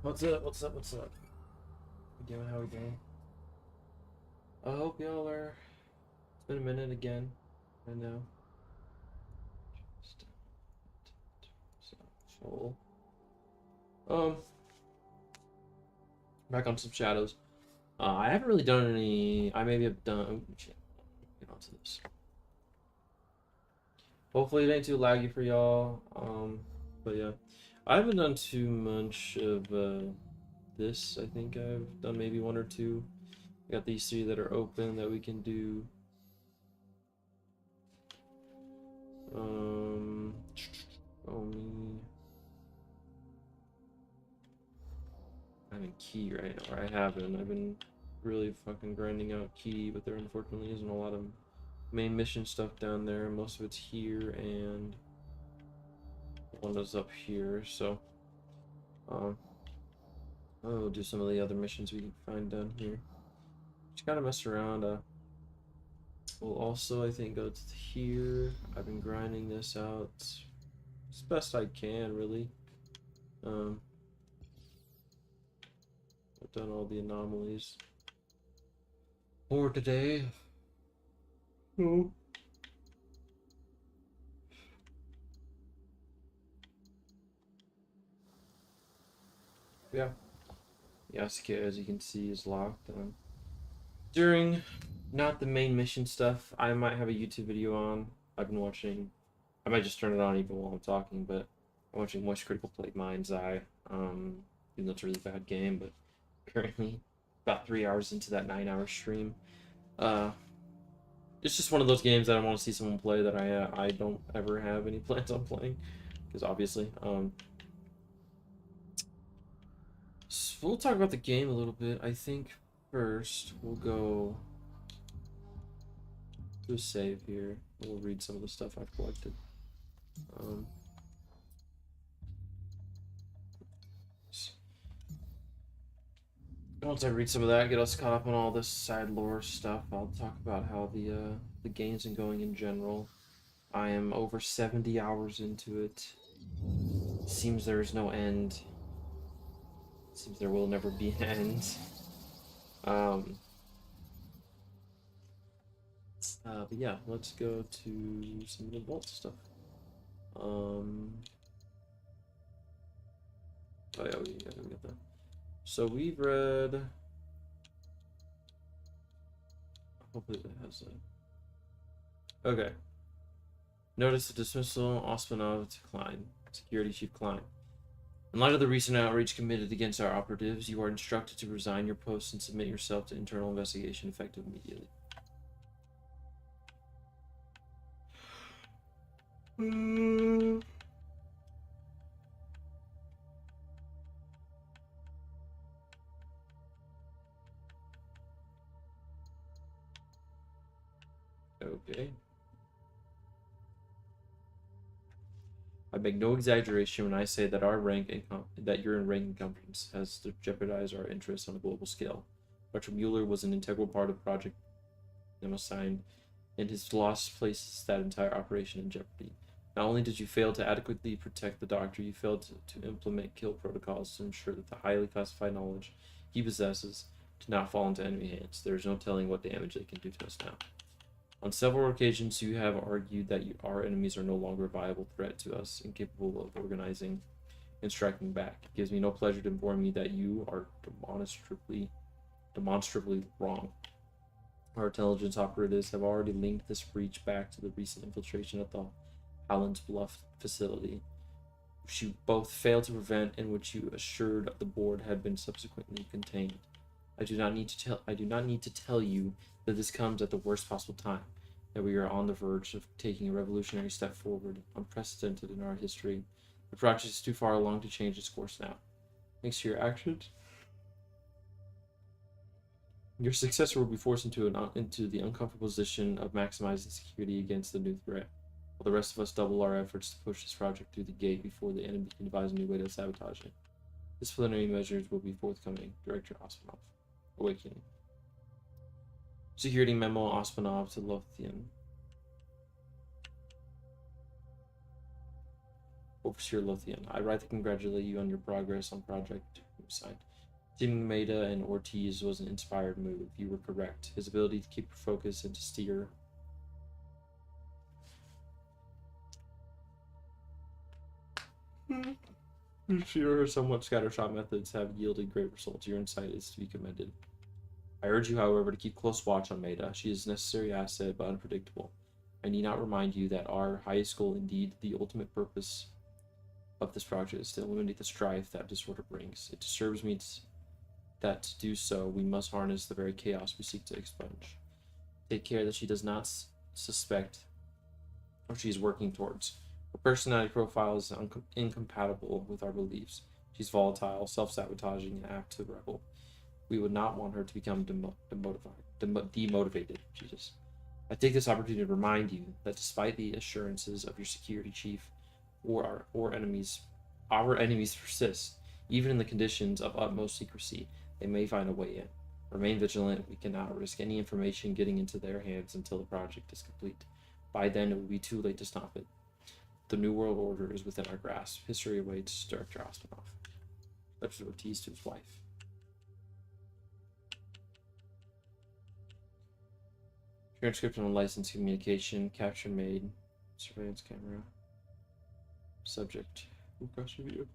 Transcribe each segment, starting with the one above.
What's up? What's up? What's up? We doing? How we doing? I hope y'all are. It's been a minute again. I know. Just, so full. Um, back on some shadows. I haven't really done any. I maybe have done. Oh, shit. Get onto this. Hopefully it ain't too laggy for y'all. But yeah, I haven't done too much of this. I think I've done maybe one or two. I got these three that are open that we can do. Um, oh me. I'm in key right now, or I haven't. I've been really fucking grinding out key, but there unfortunately isn't a lot of main mission stuff down there. Most of it's here, and one is up here. So, um, I'll do some of the other missions we can find down here. Just gotta mess around. We'll also, I think, go to here. I've been grinding this out as best I can, really. Um, I've done all the anomalies for today. Oh. Yeah. Yasuke, as you can see, is locked. During not the main mission stuff, I might have a YouTube video on. I've been watching. I might just turn it on even while I'm talking, but I'm watching Moist Critical play Mind's Eye. Even though it's a really bad game, but currently about 3 hours into that 9 hour stream. Uh, it's just one of those games that I want to see someone play that I don't ever have any plans on playing, because obviously. So we'll talk about the game a little bit. I think first we'll go to a save here. We'll read some of the stuff I've collected. Um, Once I read some of that, get us caught up on all this side lore stuff, I'll talk about how the game's been going in general. I am over 70 hours into it. Seems there is no end. Seems there will never be an end. Um, but yeah, let's go to some of the vault stuff. Um, oh yeah, we get that. So we've read. Hopefully that has a. Okay. Notice the dismissal, Osmanov to Klein, Security Chief Klein. In light of the recent outreach committed against our operatives, you are instructed to resign your post and submit yourself to internal investigation effective immediately. Okay. I make no exaggeration when I say that our rank and that your rank incompetence has to jeopardize our interests on a global scale. Dr. Mueller was an integral part of Project Nemesign, and his loss places that entire operation in jeopardy. Not only did you fail to adequately protect the doctor, you failed to implement kill protocols to ensure that the highly classified knowledge he possesses did not fall into enemy hands. There is no telling what damage they can do to us now. On several occasions, you have argued that our enemies are no longer a viable threat to us, incapable of organizing and striking back. It gives me no pleasure to inform you that you are demonstrably wrong. Our intelligence operatives have already linked this breach back to the recent infiltration at the Allen's Bluff facility, which you both failed to prevent and which you assured the board had been subsequently contained. I do not need to tell you that this comes at the worst possible time, that we are on the verge of taking a revolutionary step forward, unprecedented in our history. The project is too far along to change its course now. Thanks to your actions, your successor will be forced into the uncomfortable position of maximizing security against the new threat, while the rest of us double our efforts to push this project through the gate before the enemy can devise a new way to sabotage it. Disciplinary measures will be forthcoming. Director Osmanov. Awakening. Security memo Osmanov to Lothian. Overseer Lothian, I write to congratulate you on your progress on Project Signed. Teaming Maeda and Ortiz was an inspired move. You were correct. His ability to keep your focus and to steer. Sure, her somewhat scattershot methods have yielded great results. Your insight is to be commended. I urge you, however, to keep close watch on Maeda. She is a necessary asset, but unpredictable. I need not remind you that our highest goal, indeed, the ultimate purpose of this project, is to eliminate the strife that disorder brings. It disturbs me that to do so, we must harness the very chaos we seek to expunge. Take care that she does not suspect what she is working towards. Her personality profile is incompatible with our beliefs. She's volatile, self-sabotaging, and apt to rebel. We would not want her to become demotivated. Jesus. I take this opportunity to remind you that despite the assurances of your security chief or our enemies persist. Even in the conditions of utmost secrecy, they may find a way in. Remain vigilant. We cannot risk any information getting into their hands until the project is complete. By then, it will be too late to stop it. The New World Order is within our grasp. History awaits Director Ostenhoff. Letters of Ortiz to his wife. Transcription on license communication. Capture made. Surveillance camera. Subject. Request review.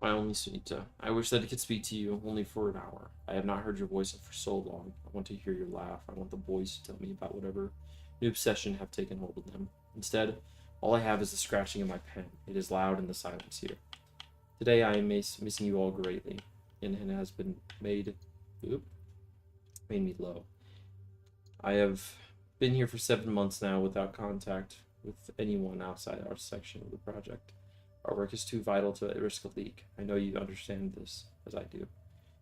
My only Sunita, I wish that I could speak to you only for an hour. I have not heard your voice for so long. I want to hear your laugh. I want the boys to tell me about whatever new obsession have taken hold of them. Instead, all I have is the scratching of my pen. It is loud in the silence here. Today I am missing you all greatly, and it has been made me low. I have been here for 7 months now without contact with anyone outside our section of the project. Our work is too vital to risk a leak. I know you understand this, as I do.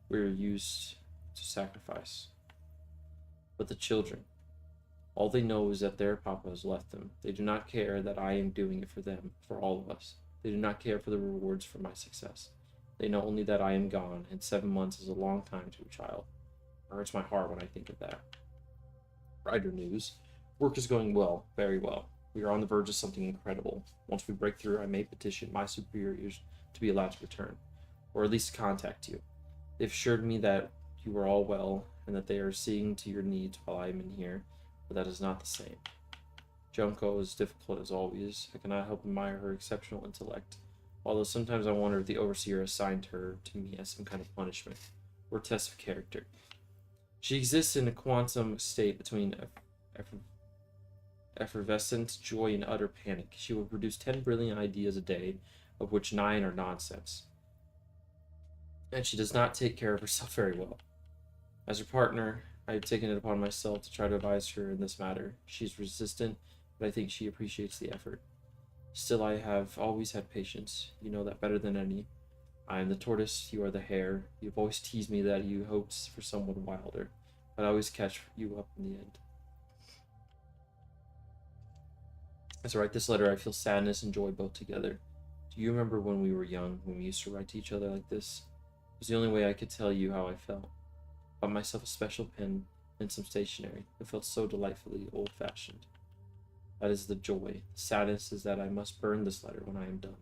We are used to sacrifice. But the children, all they know is that their papa has left them. They do not care that I am doing it for them, for all of us. They do not care for the rewards for my success. They know only that I am gone, and 7 months is a long time to a child. It hurts my heart when I think of that. Brighter news. Work is going well, very well. We are on the verge of something incredible. Once we break through, I may petition my superiors to be allowed to return, or at least contact you. They've assured me that you are all well, and that they are seeing to your needs while I am in here, but that is not the same. Junko is difficult as always. I cannot help admire her exceptional intellect, although sometimes I wonder if the overseer assigned her to me as some kind of punishment, or test of character. She exists in a quantum state between effervescent joy and utter panic. She will produce 10 brilliant ideas a day, of which 9 are nonsense. And she does not take care of herself very well. As her partner, I have taken it upon myself to try to advise her in this matter. She is resistant, but I think she appreciates the effort. Still, I have always had patience. You know that better than any. I am the tortoise, you are the hare. You have always teased me that you hoped for someone wilder, but I always catch you up in the end. As I write this letter, I feel sadness and joy both together. Do you remember when we were young, when we used to write to each other like this? It was the only way I could tell you how I felt. I bought myself a special pen and some stationery. It felt so delightfully old-fashioned. That is the joy. The sadness is that I must burn this letter when I am done,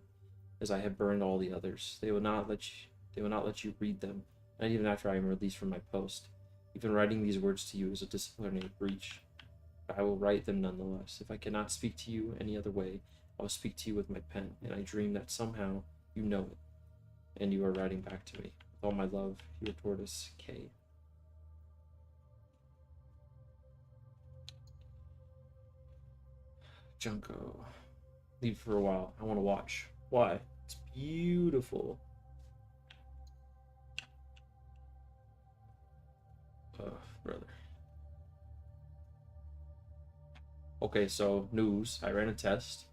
as I have burned all the others. They will not let you read them, not even after I am released from my post. Even writing these words to you is a disciplinary breach. But I will write them nonetheless. If I cannot speak to you any other way, I will speak to you with my pen, and I dream that somehow you know it, and you are writing back to me. With all my love, your tortoise, K. Junko. Leave for a while. I want to watch. Why? It's beautiful. Brother. Okay, so news. I ran a test.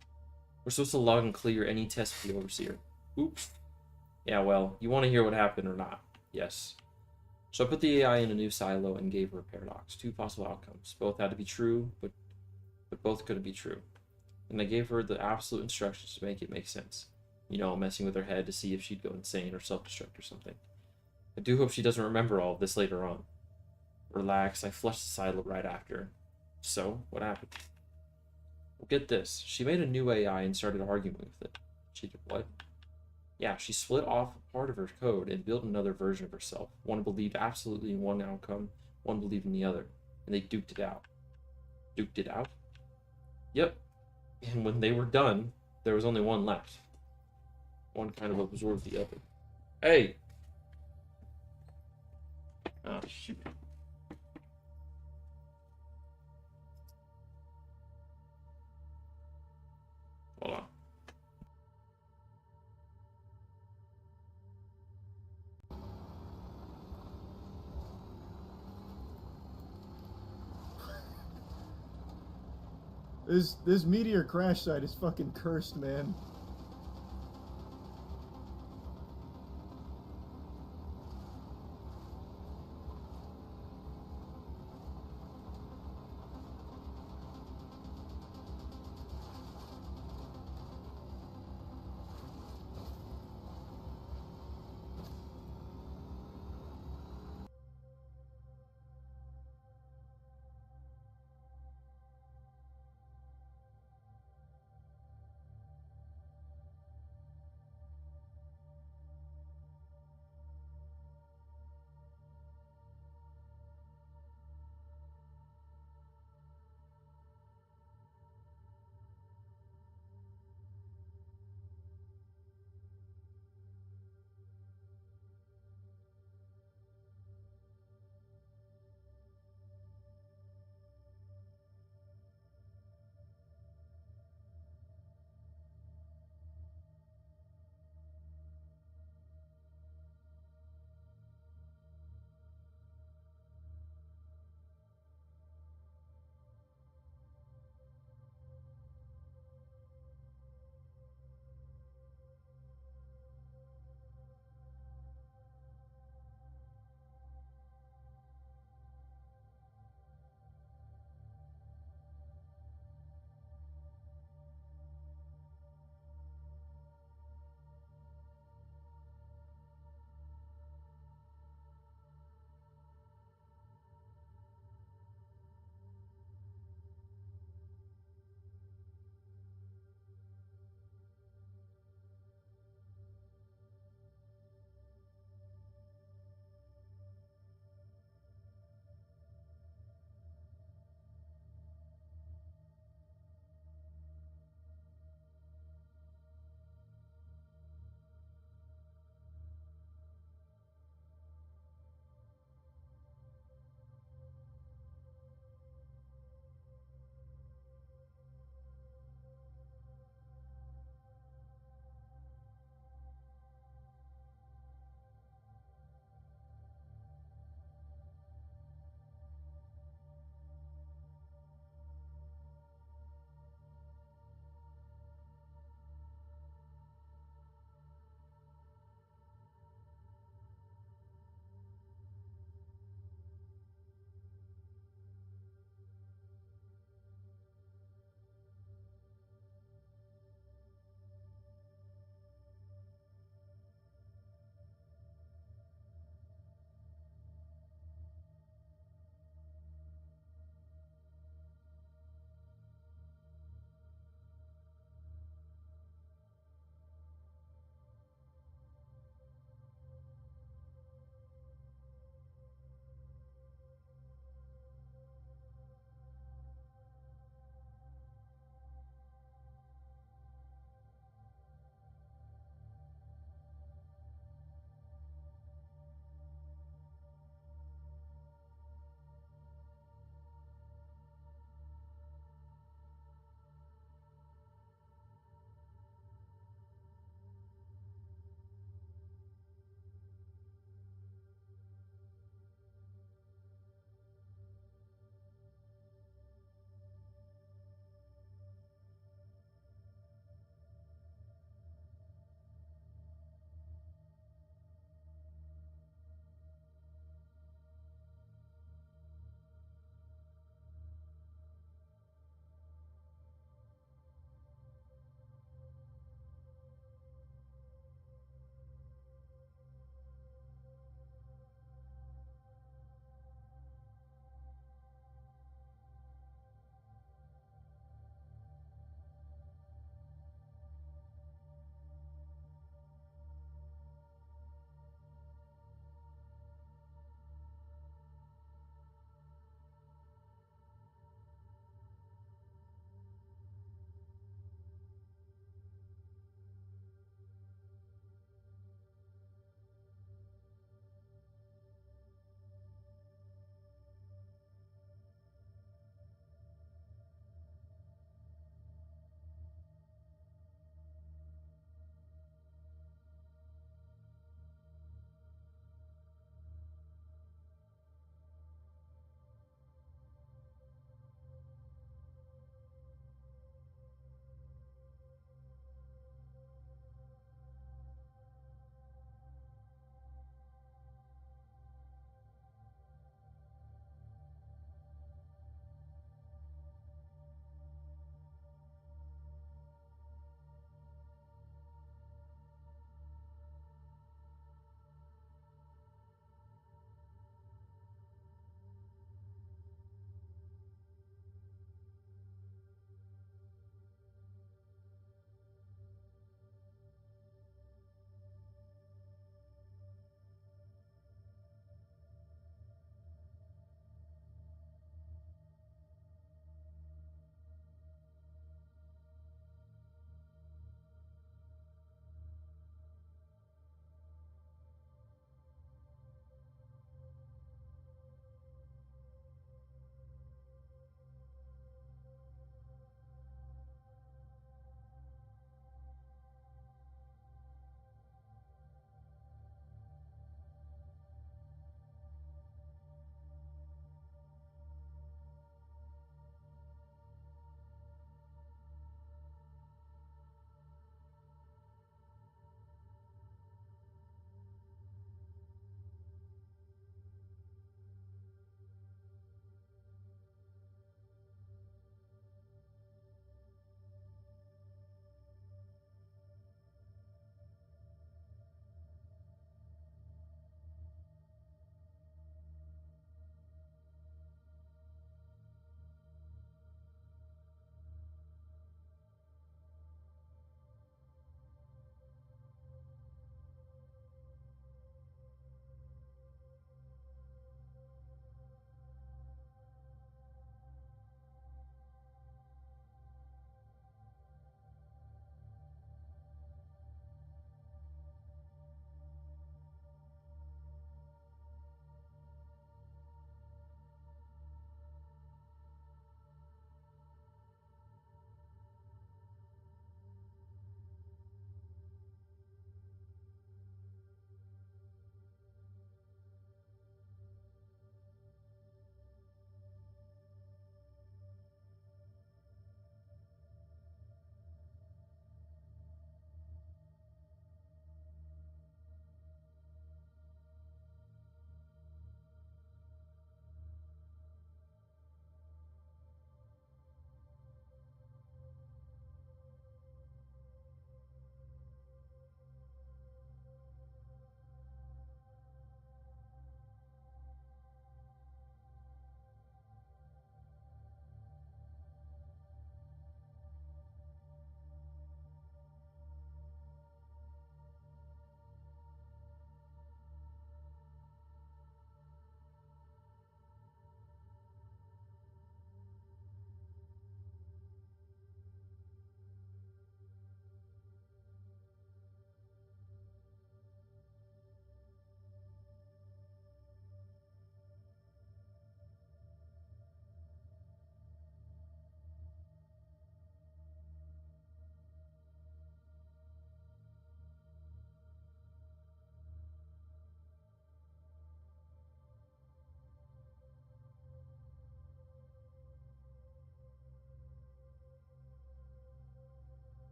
We're supposed to log and clear any test for the overseer. Oops. Yeah, well, you want to hear what happened or not? Yes. So I put the AI in a new silo and gave her a paradox. Two possible outcomes. Both had to be true, but both couldn't be true. And I gave her the absolute instructions to make it make sense. You know, messing with her head to see if she'd go insane or self-destruct or something. I do hope she doesn't remember all of this later on. Relax, I flushed the silo right after. So, what happened? Well, get this. She made a new AI and started arguing with it. She did what? Yeah, she split off part of her code and built another version of herself. One believed absolutely in one outcome, one believed in the other. And they duked it out. Duked it out? Yep. And when they were done, there was only one left. One kind of absorbed the other. Hey! Oh, shoot. Hold on. This meteor crash site is fucking cursed, man.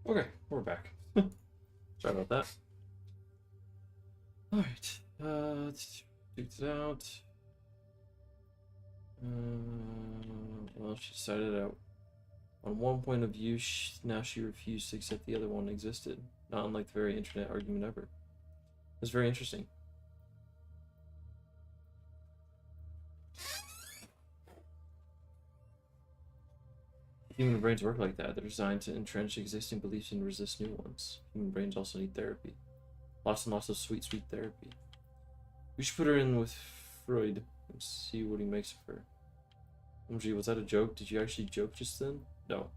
Okay, we're back. Sorry about that. Alright, let's check this out. Well, she decided out. On one point of view, now she refused to accept the other one existed. Not unlike the very internet argument ever. It's very interesting. Human brains work like that. They're designed to entrench existing beliefs and resist new ones. Human brains also need therapy. Lots and lots of sweet, sweet therapy. We should put her in with Freud and see what he makes of her. OMG, was that a joke? Did you actually joke just then? No.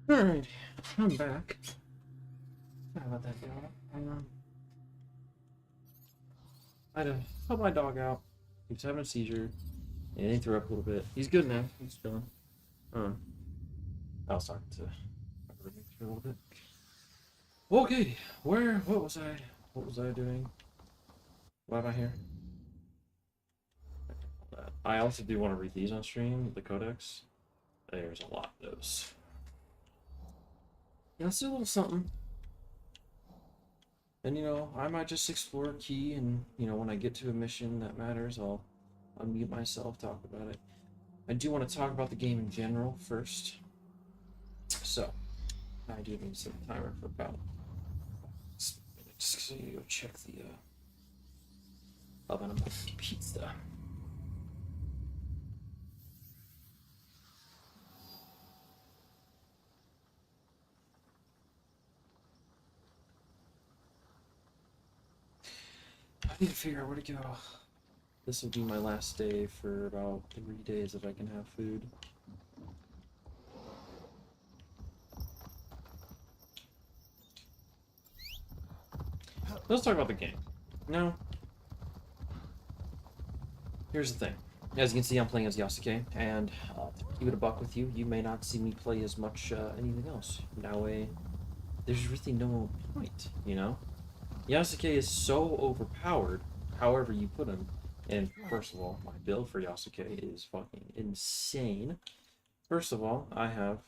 Alright, I'm back. Sorry about that, dog. I had to help my dog out. He was having a seizure, and he threw up a little bit. He's good now. He's chilling. I was talking to my roommate for a little bit. Okay, what was I? What was I doing? Why am I here? I also do want to read these on stream, the codex. There's a lot of those. Yeah, let's do a little something. And, you know, I might just explore a key, and, you know, when I get to a mission that matters, I'll unmute myself, talk about it. I do want to talk about the game in general first. So, I do need to set a timer for about 6 minutes, so you go check the oven. I'm about to pizza. I need to figure out where to go. This will be my last day for about 3 days if I can have food. Let's talk about the game. No. Here's the thing. As you can see, I'm playing as Yasuke, and to keep it a buck with you, you may not see me play as much anything else. Now, there's really no point, you know? Yasuke is so overpowered, however you put him. And first of all, my build for Yasuke is fucking insane. First of all, I have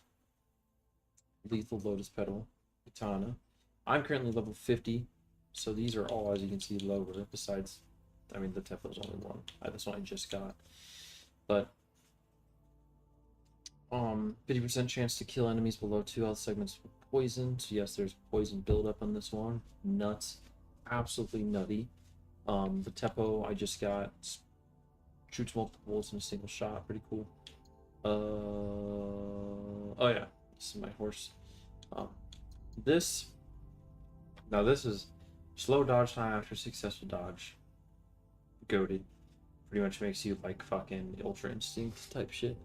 Lethal Lotus Petal, Katana. I'm currently level 50, so these are all, as you can see, lower, besides, I mean, the Teflo's only one. This one I just got. But, 50% chance to kill enemies below 2 health segments with poison. So yes, there's poison buildup on this one. Nuts. Absolutely nutty. The Teppo I just got shoots multiple bullets in a single shot. Pretty cool. Oh yeah, this is my horse. This is slow dodge time after successful dodge. Goated. Pretty much makes you like fucking Ultra Instinct type shit.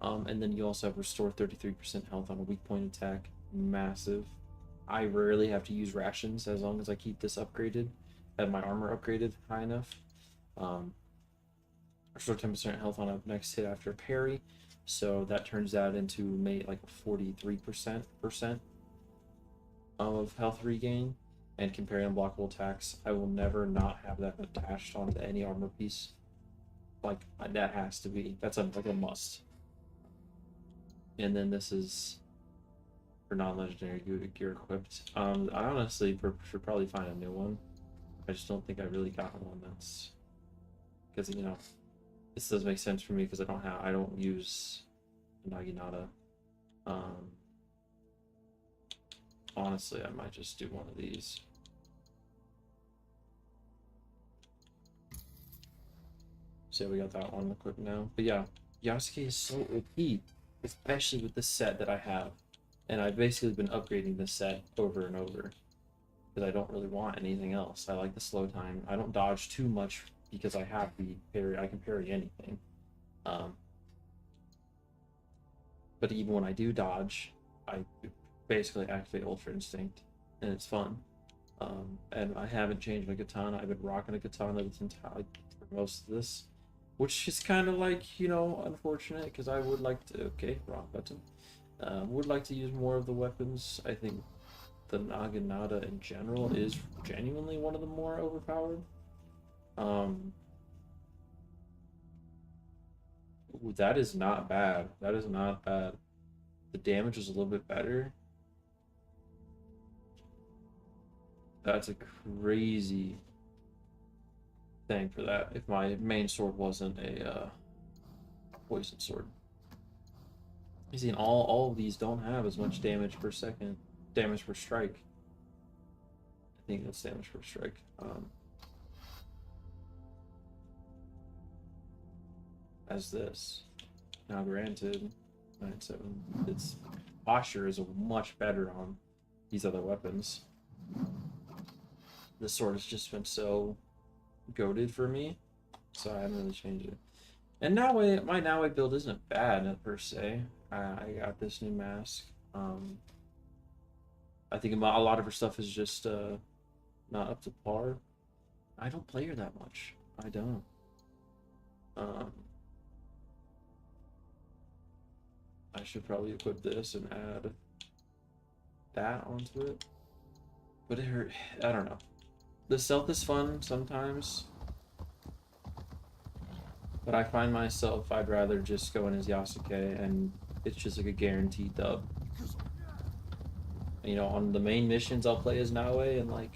And then you also have restore 33% health on a weak point attack. Massive. I rarely have to use rations as long as I keep this upgraded. Have my armor upgraded high enough. Restore 10% health on a next hit after parry. So that turns that into like 43% of health regain. And comparing unblockable attacks, I will never not have that attached onto any armor piece. Like, that has to be. That's like a must. And then this is for non-legendary gear equipped. I honestly should probably find a new one. I just don't think I really got one that's, because, you know, this does make sense for me because I don't use Naginata. Honestly, I might just do one of these. So we got that one equipped now. But yeah, Yasuke is so OP, especially with the set that I have. And I've basically been upgrading this set over and over because I don't really want anything else. I like the slow time. I don't dodge too much because I have the parry. I can parry anything. But even when I do dodge, I basically activate Ultra Instinct, and it's fun. And I haven't changed my katana. I've been rocking a katana for most of this, which is kind of like, you know, unfortunate because I would like to. Okay, wrong button. Would like to use more of the weapons. I think the Naginata in general is genuinely one of the more overpowered. Ooh, that is not bad. That is not bad. The damage is a little bit better. That's a crazy thing for that. If my main sword wasn't a poison sword. You see, all of these don't have as much damage per second, damage per strike. I think that's damage per strike. As this. Now, granted, 9-7, its posture is much better on these other weapons. This sword has just been so goated for me, so I haven't really changed it. And my Naue build isn't bad per se. I got this new mask. I think a lot of her stuff is just not up to par. I don't play her that much. I don't. Um, I should probably equip this and add that onto it. But I don't know. The stealth is fun sometimes. But I find myself, I'd rather just go in as Yasuke and it's just like a guaranteed dub. You know, on the main missions I'll play as Naoe and like,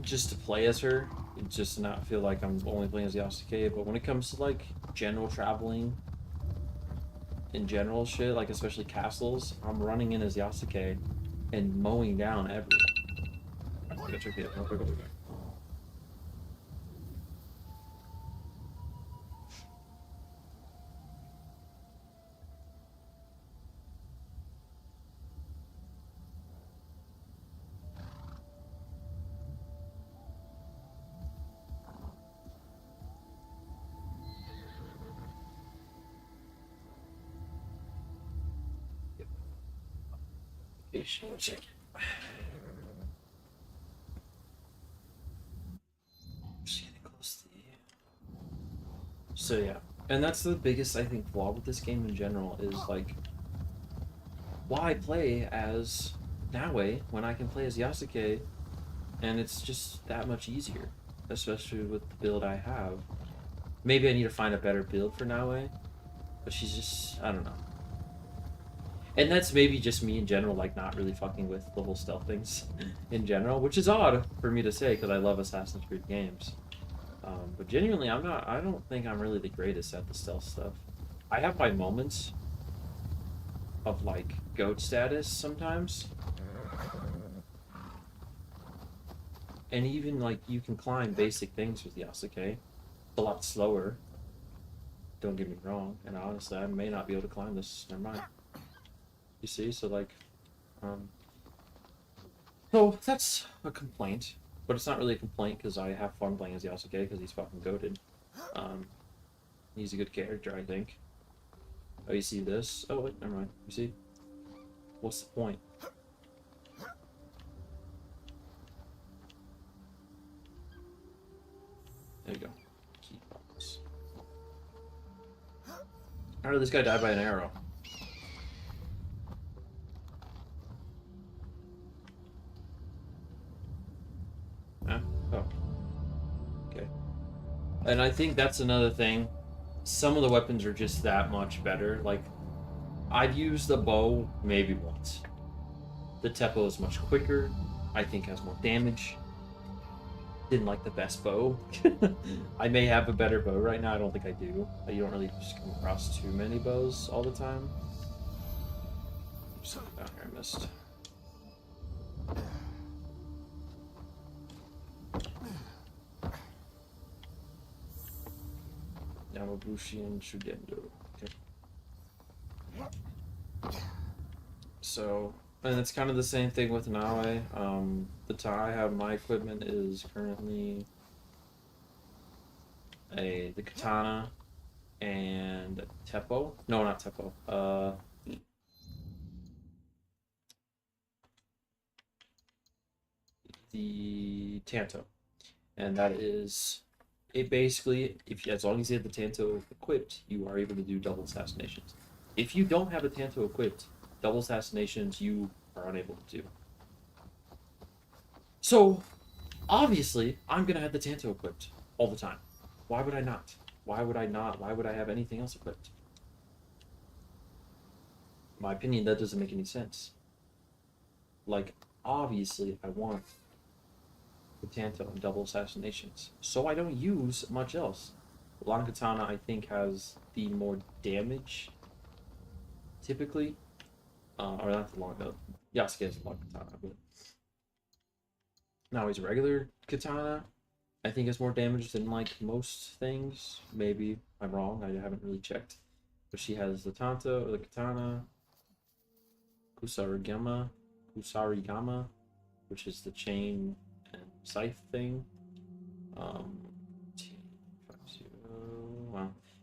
just to play as her, just to not feel like I'm only playing as Yasuke. But when it comes to like general traveling, in general shit, like especially castles, I'm running in as Yasuke and mowing down everyone. I think I took it. I'll go back. Check it. Just getting close to the... So yeah, and that's the biggest I think flaw with this game in general is like, why play as Naoe when I can play as Yasuke, and it's just that much easier, especially with the build I have. Maybe I need to find a better build for Naoe, but she's just, I don't know. And that's maybe just me in general, like not really fucking with the whole stealth things in general, which is odd for me to say because I love Assassin's Creed games. But genuinely, I don't think I'm really the greatest at the stealth stuff. I have my moments of like goat status sometimes. And even like you can climb basic things with Yasuke. It's a lot slower. Don't get me wrong. And honestly, I may not be able to climb this. Never mind. You see, so like, so that's a complaint, but it's not really a complaint because I have fun playing as Yasuke because he's fucking goated. He's a good character, I think. Oh, you see this? Oh, wait, never mind. You see? What's the point? There you go. Keep promise. How did this guy die by an arrow? Huh? Oh. Okay. And I think that's another thing. Some of the weapons are just that much better. Like, I've used the bow maybe once. The Teppo is much quicker. I think has more damage. Didn't like the best bow. I may have a better bow right now. I don't think I do. You don't really just come across too many bows all the time. Something down here I missed. Yamabushi and Shugendo. Okay. So, and it's kind of the same thing with Naoe. The tie I have my equipment is currently the katana and Teppo. No, not Teppo. The Tanto, and that is it. Basically, as long as you have the Tanto equipped, you are able to do double assassinations. If you don't have a Tanto equipped, double assassinations you are unable to do. So, obviously, I'm gonna have the Tanto equipped all the time. Why would I not? Why would I not? Why would I have anything else equipped? In my opinion, that doesn't make any sense. Like, obviously, I want the Tanto and double assassinations, so I don't use much else. Long Katana, I think, has the more damage, typically. Or not the long, Yasuke has a long Katana, but now he's a regular Katana. I think has more damage than like most things. Maybe I'm wrong. I haven't really checked. But she has the Tanto or the Katana, Kusarigama, which is the chain and scythe thing. Wow.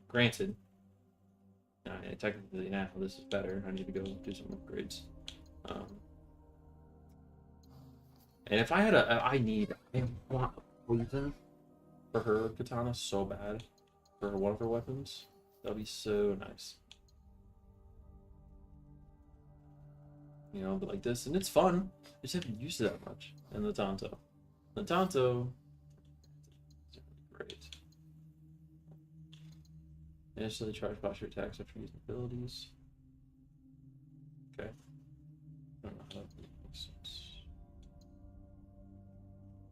Granted, technically now this is better. I need to go do some upgrades. And if I had I want a poison for her katana so bad, for one of her weapons. That'd be so nice. You know, but like this, and it's fun. I just haven't used it that much. And the Tanto. The Tanto, great. Initially charge posture attacks after using abilities. Okay. I don't know how that makes sense.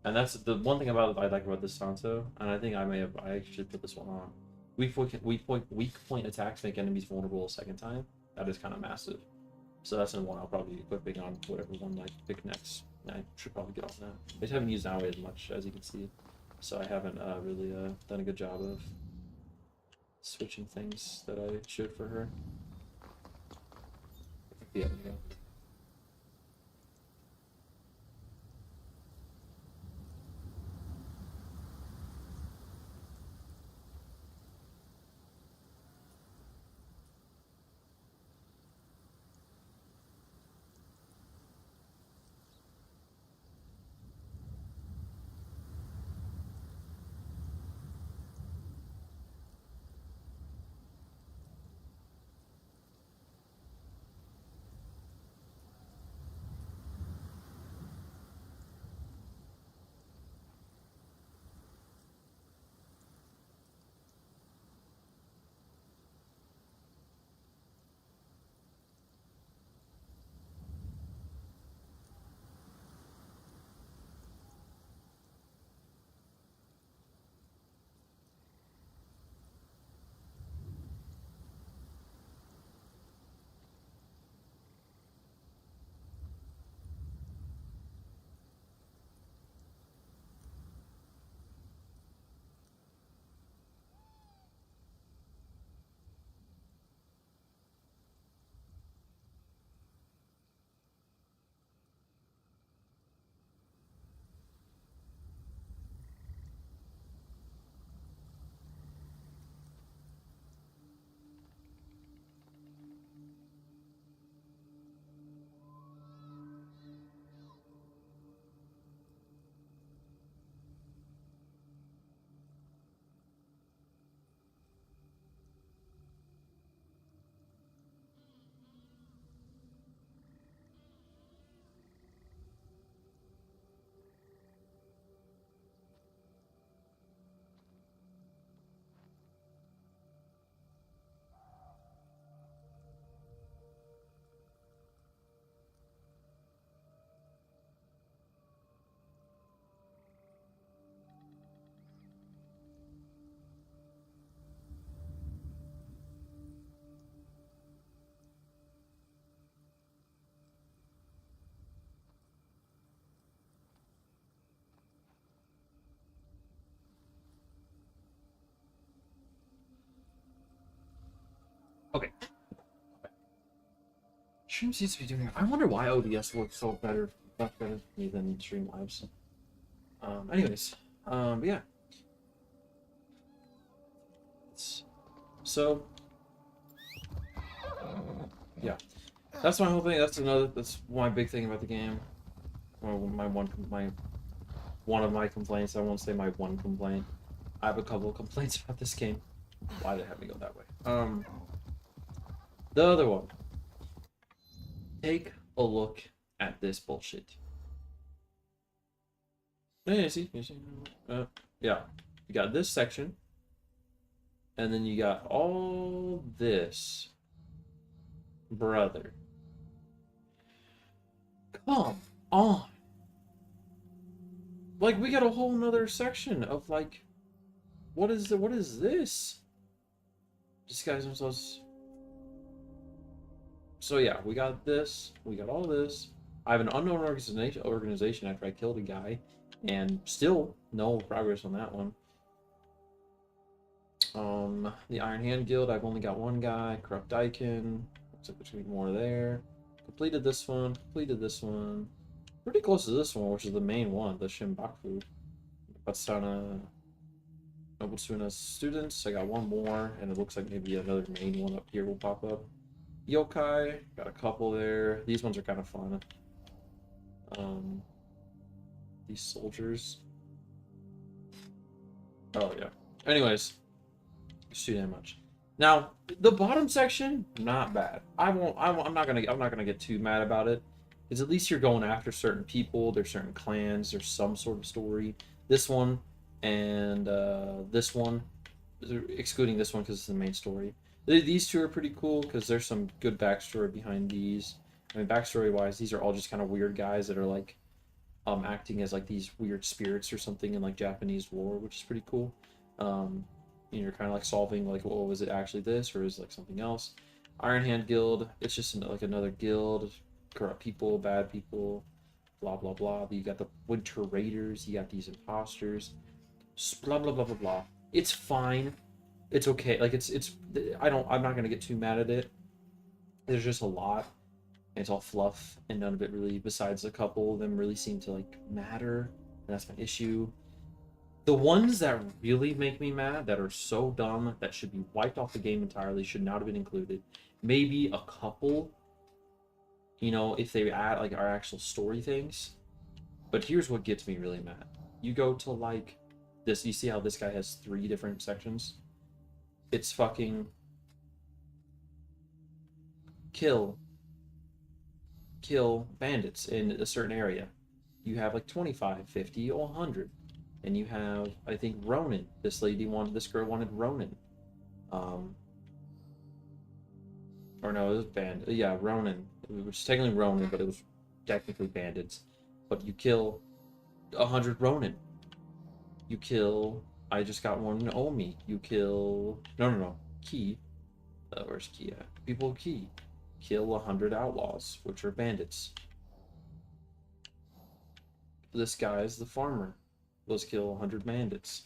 And that's the one thing about I like about this Santo, and I think I actually put this one on. Weak point attacks make enemies vulnerable a second time. That is kind of massive. So that's the one I'll probably be equipping on whatever one I pick next. I should probably get on that. I just haven't used Naui as much, as you can see. So I haven't really done a good job of switching things that I should for her. Yeah, there we go. Okay. Stream seems to be doing it. I wonder why OBS works so much better for me than Streamlabs. Anyways, but yeah. So, yeah, that's my whole thing. That's my big thing about the game. Well, one of my complaints. I won't say my one complaint. I have a couple of complaints about this game. Why they have me go that way? The other one. Take a look at this bullshit. Yeah, see? Yeah. You got this section. And then you got all this. Brother. Come on. Like, we got a whole nother section of, like, what is this? Disguise themselves. So yeah, we got this. We got all this. I have an unknown organization after I killed a guy. And still no progress on that one. The Iron Hand Guild, I've only got one guy. Corrupt Daikin. Looks like there's more there. Completed this one. Completed this one. Pretty close to this one, which is the main one, the Shimbaku. Batsana. Noble Suna students. I got one more, and it looks like maybe another main one up here will pop up. Yokai, got a couple there. These ones are kind of fun. These soldiers. Oh yeah. Anyways, it's too damn much. Now the bottom section, not bad. I'm not gonna get too mad about it, because at least you're going after certain people. There's certain clans. There's some sort of story. This one and this one, excluding this one because it's the main story. These two are pretty cool because there's some good backstory behind these. I mean, backstory wise, these are all just kind of weird guys that are like acting as like these weird spirits or something in like Japanese lore, which is pretty cool. And you're kind of like solving like, well, was it actually this or is it like something else? Iron Hand Guild, it's just like another guild, corrupt people, bad people, blah blah blah. You got the Winter Raiders, you got these imposters, blah blah blah blah blah. It's fine, it's okay. Like I'm not gonna get too mad at it. There's just a lot. It's all fluff, and none of it really, besides a couple of them, really seem to like matter. And that's my issue. The ones that really make me mad, that are so dumb, that should be wiped off the game entirely, should not have been included. Maybe a couple, you know, if they add like our actual story things. But here's what gets me really mad. You go to like this, you see how this guy has 3 different sections? It's fucking kill bandits in a certain area. You have like 25, 50, or 100. And you have, I think, Ronin. This girl wanted Ronin. Or no, it was yeah, Ronin. It was technically Ronin, but it was technically bandits. But you kill 100 Ronin. You kill, I just got one Omi. You kill, no, Ki. Where's Ki at? People of Ki. Kill 100 outlaws, which are bandits. This guy is the farmer. Let's kill 100 bandits.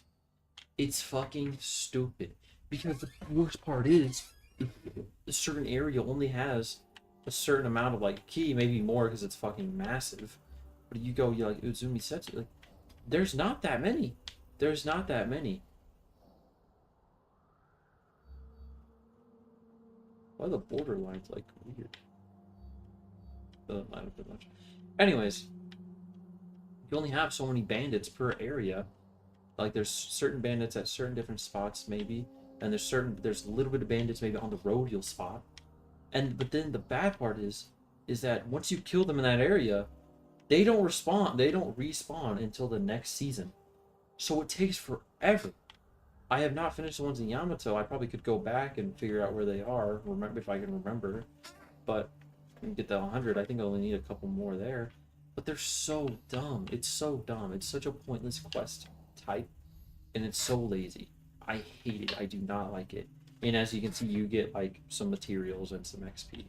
It's fucking stupid. Because the worst part is, a certain area only has a certain amount of like Ki, maybe more because it's fucking massive. But you go, you're like Uzumi Setsu, like, there's not that many. There's not that many. Why are the border lines like weird? Doesn't line up that much. Anyways, you only have so many bandits per area. Like there's certain bandits at certain different spots maybe, and there's a little bit of bandits maybe on the road you'll spot. But then the bad part is that once you kill them in that area, they don't respawn until the next season. So it takes forever. I have not finished the ones in Yamato. I probably could go back and figure out where they are, remember if I can remember. But get that 100, I think I only need a couple more there. But they're so dumb. It's so dumb. It's such a pointless quest type, and it's so lazy. I hate it. I do not like it. And as you can see, you get like some materials and some XP.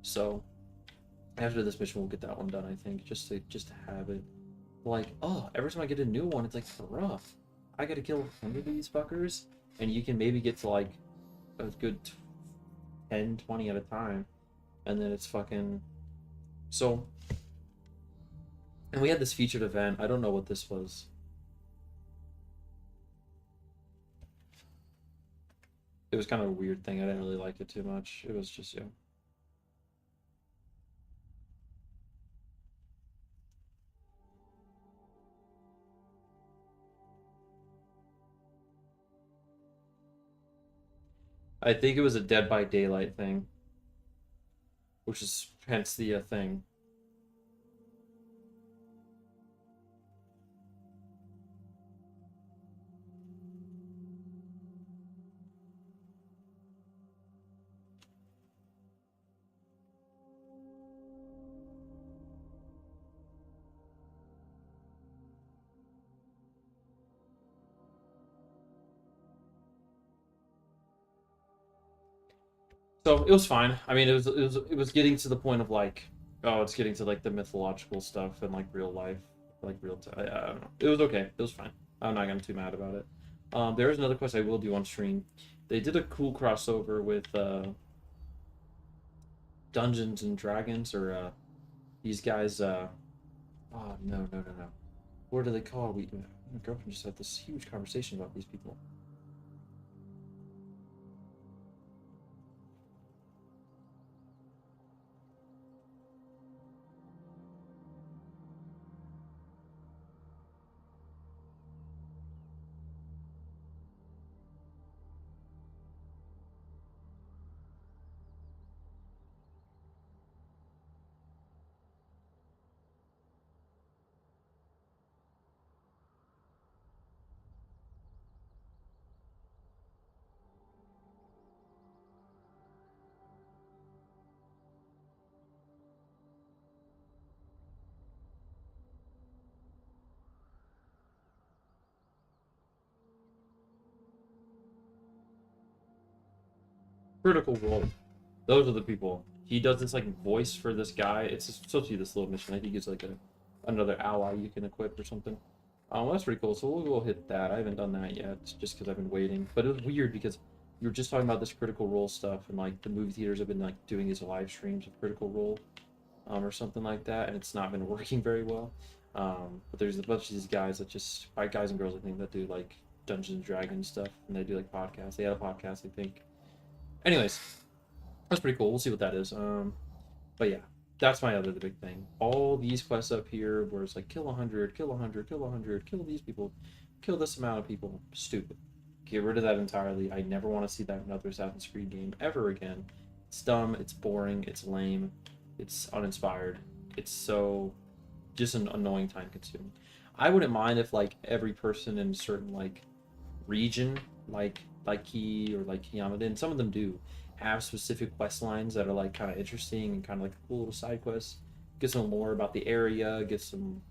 So after this mission, we'll get that one done. I think just to have it. Like, oh, every time I get a new one, it's like rough. I gotta kill 100 of these fuckers, and you can maybe get to like a good 10, 20 at a time, and then it's fucking so. And we had this featured event. I don't know what this was. It was kind of a weird thing. I didn't really like it too much. It was just, yeah. I think it was a Dead by Daylight thing, which is hence the thing. So it was fine. I mean, it was getting to the point of like, oh, it's getting to like the mythological stuff and like real life, like real time. I don't know. It was okay. It was fine. I'm not getting too mad about it. There is another quest I will do on stream. They did a cool crossover with Dungeons and Dragons, or these guys. Oh no. What are they called? My girlfriend just had this huge conversation about these people. Critical Role. Those are the people. He does this like voice for this guy. It's supposed to be this little mission. I think it's like another ally you can equip or something. That's pretty cool. So we'll hit that. I haven't done that yet, just because I've been waiting. But it was weird because you were just talking about this Critical Role stuff, and like the movie theaters have been like doing these live streams of Critical Role, or something like that, and it's not been working very well. But there's a bunch of these guys that just, guys and girls I think, that do like Dungeons and Dragons stuff, and they do like podcasts. They had a podcast, I think. Anyways, that's pretty cool. We'll see what that is. But yeah, that's my other big thing. All these quests up here where it's like kill 100, kill 100, kill 100, kill these people, kill this amount of people. Stupid. Get rid of that entirely. I never want to see that in another Assassin's Creed game ever again. It's dumb, it's boring, it's lame, it's uninspired. It's so just an annoying, time consuming. I wouldn't mind if like every person in a certain like region, like Key or like Yamada, and some of them do have specific quest lines that are like kind of interesting and kind of like cool little side quests. Get some more about the area, get some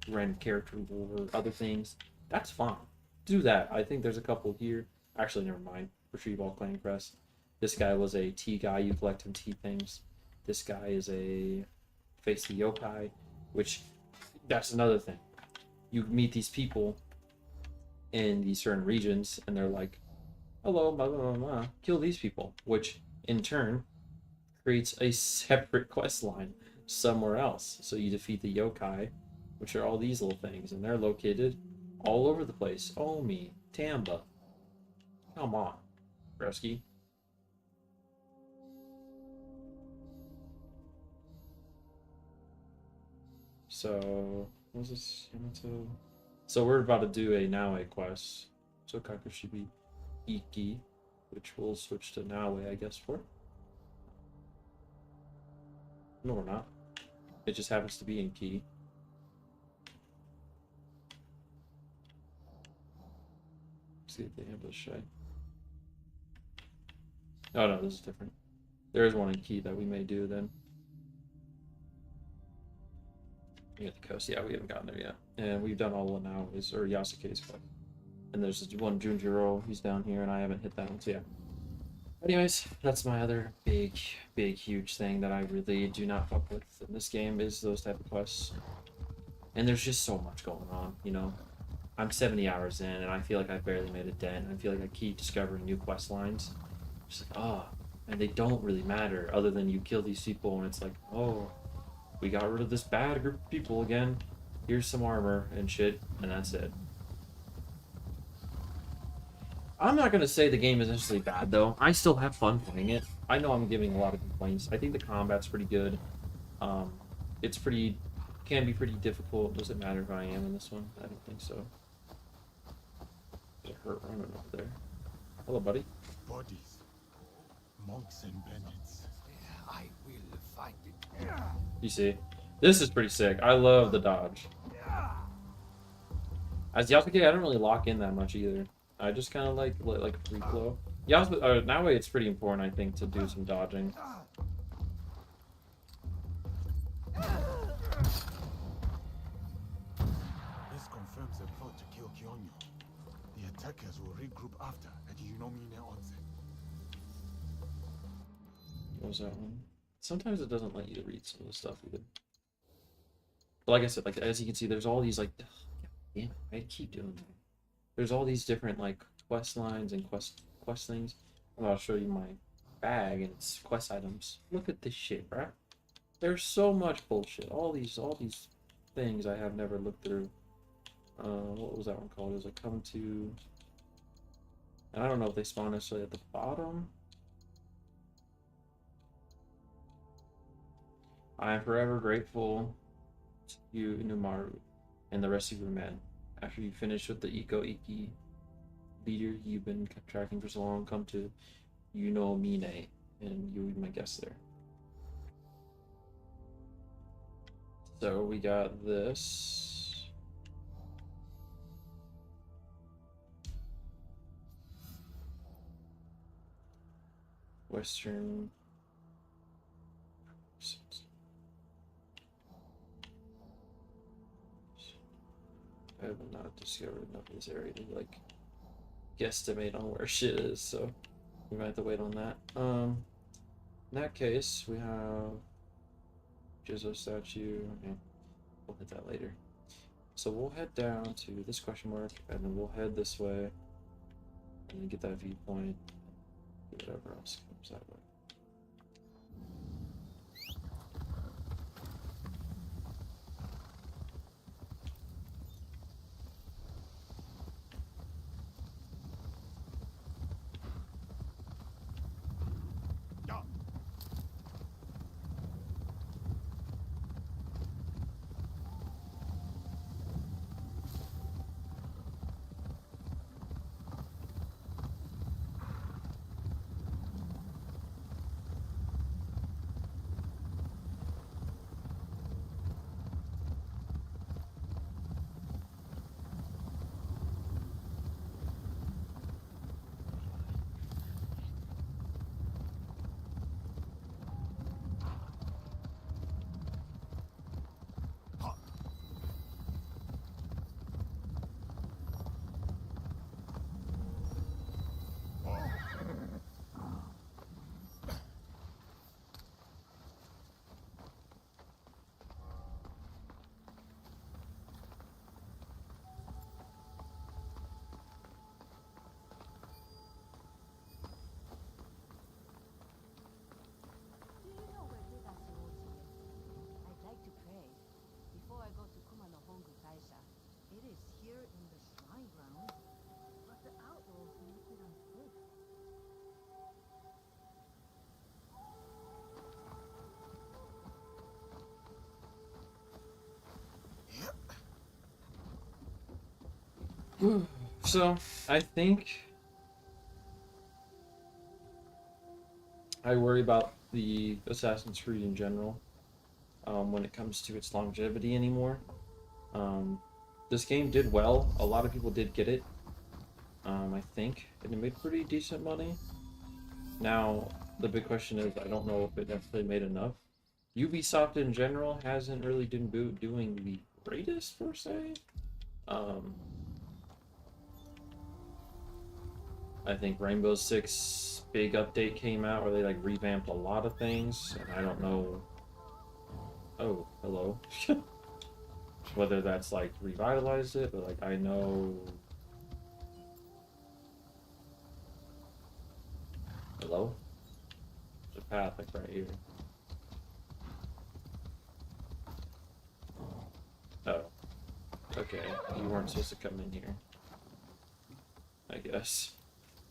random character lore, other things. That's fine. Do that. I think there's a couple here. Actually, never mind. Retrieve all clan crests. This guy was a tea guy. You collect him tea things. This guy is a face the yokai, which that's another thing. You meet these people in these certain regions, and they're like, hello, blah, blah, blah, blah. Kill these people, which in turn creates a separate quest line somewhere else. So you defeat the yokai, which are all these little things, and they're located all over the place. Omi, Tamba. Come on, Bresky. So, what was this? So we're about to do a quest. So Kakushibi Iki, which we'll switch to Naue, I guess, for. No, we're not. It just happens to be in Key. See if they have this shy. Oh no, this is different. There is one in Key that we may do then. Yeah, the coast. Yeah, we haven't gotten there yet. And we've done all of Naue's, or Yasuke's quest. And there's this one Junjiro, he's down here, and I haven't hit that one, so yeah. Anyways, that's my other big, huge thing that I really do not fuck with in this game, is those type of quests. And there's just so much going on, you know? I'm 70 hours in, and I feel like I've barely made a dent. I feel like I keep discovering new quest lines. Just like, oh, and they don't really matter, other than you kill these people, and it's like, oh, we got rid of this bad group of people again. Here's some armor and shit, and that's it. I'm not gonna say the game is necessarily bad though. I still have fun playing it. I know I'm giving a lot of complaints. I think the combat's pretty good. It's can be pretty difficult. Does it matter if I am in this one? I don't think so. There's a hurt running over there. Hello, buddy. Bodies, monks and bandits. I will find it. You see, this is pretty sick. I love the dodge. As Yasuke, I don't really lock in that much either. I just kind of like free flow. Now it's pretty important, I think, to do some dodging. This confirms the plot to kill Kionyo. The attackers will regroup after at Yunomine Onsen. What was that one? Sometimes it doesn't let you read some of the stuff either. But like I said, like as you can see, there's all these like, damn, I keep doing that. There's all these different like quest lines and quest things. And I'll show you my bag and it's quest items. Look at this shit, right? There's so much bullshit. All these things I have never looked through. What was that one called? It was like come to. And I don't know if they spawn necessarily at the bottom. I am forever grateful to you, Numaru, and the rest of your men. After you finish with the Iko Iki leader you've been tracking for so long, come to Mine, and you'll be my guest there. So we got this. Western. I have not discovered enough of this area to like guesstimate on where shit is, so we might have to wait on that. In that case, we have Jizzo statue. Okay, we'll hit that later. So we'll head down to this question mark, and then we'll head this way, and then get that viewpoint. Whatever else comes that way. Do you know where Hidashi-Oji is? I'd like to pray before I go to Kumano Hongu Taisha. It is here in the shrine grounds, but the outlaws make it unsafe. So I think I worry about the Assassin's Creed in general when it comes to its longevity anymore. This game did well. A lot of people did get it, I think, and it made pretty decent money. Now, the big question is, I don't know if it necessarily made enough. Ubisoft in general hasn't really been doing the greatest, per se. I think Rainbow Six big update came out where they like revamped a lot of things, and I don't know. Oh, hello. Whether that's like revitalized it, but like I know. Hello? There's a path like right here. Oh. Okay, you weren't supposed to come in here. I guess.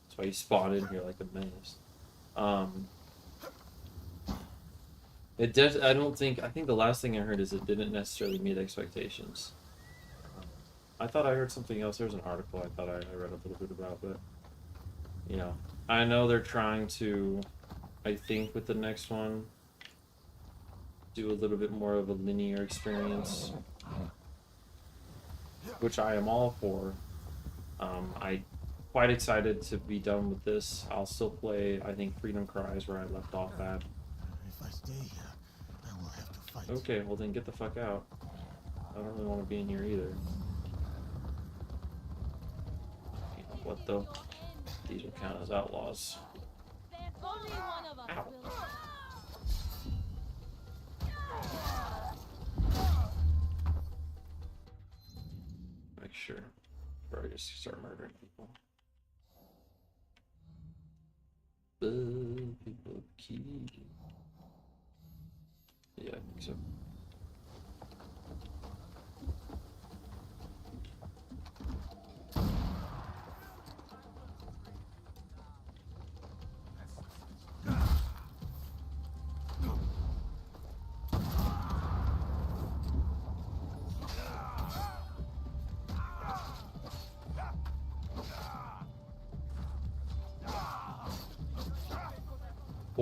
That's why you spawned in here like a menace. It does. I think the last thing I heard is it didn't necessarily meet expectations. I thought I heard something else. There's an article I thought I read a little bit about, but you know, I know they're trying to. I think with the next one, do a little bit more of a linear experience, which I am all for. I quite excited to be done with this. I'll still play, I think, Freedom Cries where I left off at. If I stay here, I will have to fight. Okay, well then get the fuck out. I don't really want to be in here either. You know what though? These will count as outlaws. Only one of us Ow. will. Make sure. Before I just start murdering people. People key. Yeah, I think so.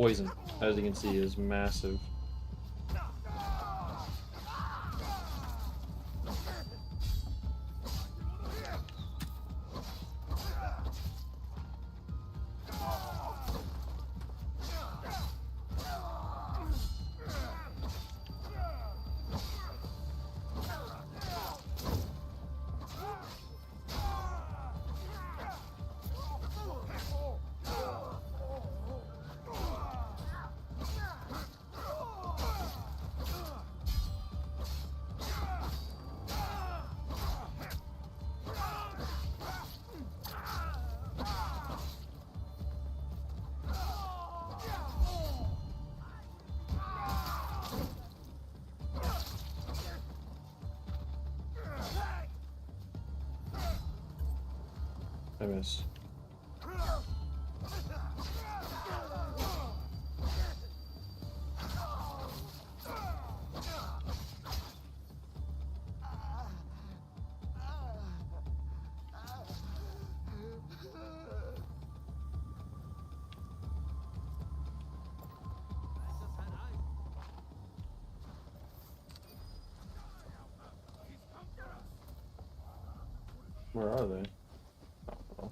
poison, as you can see, is massive. I miss. Where are they? Oh.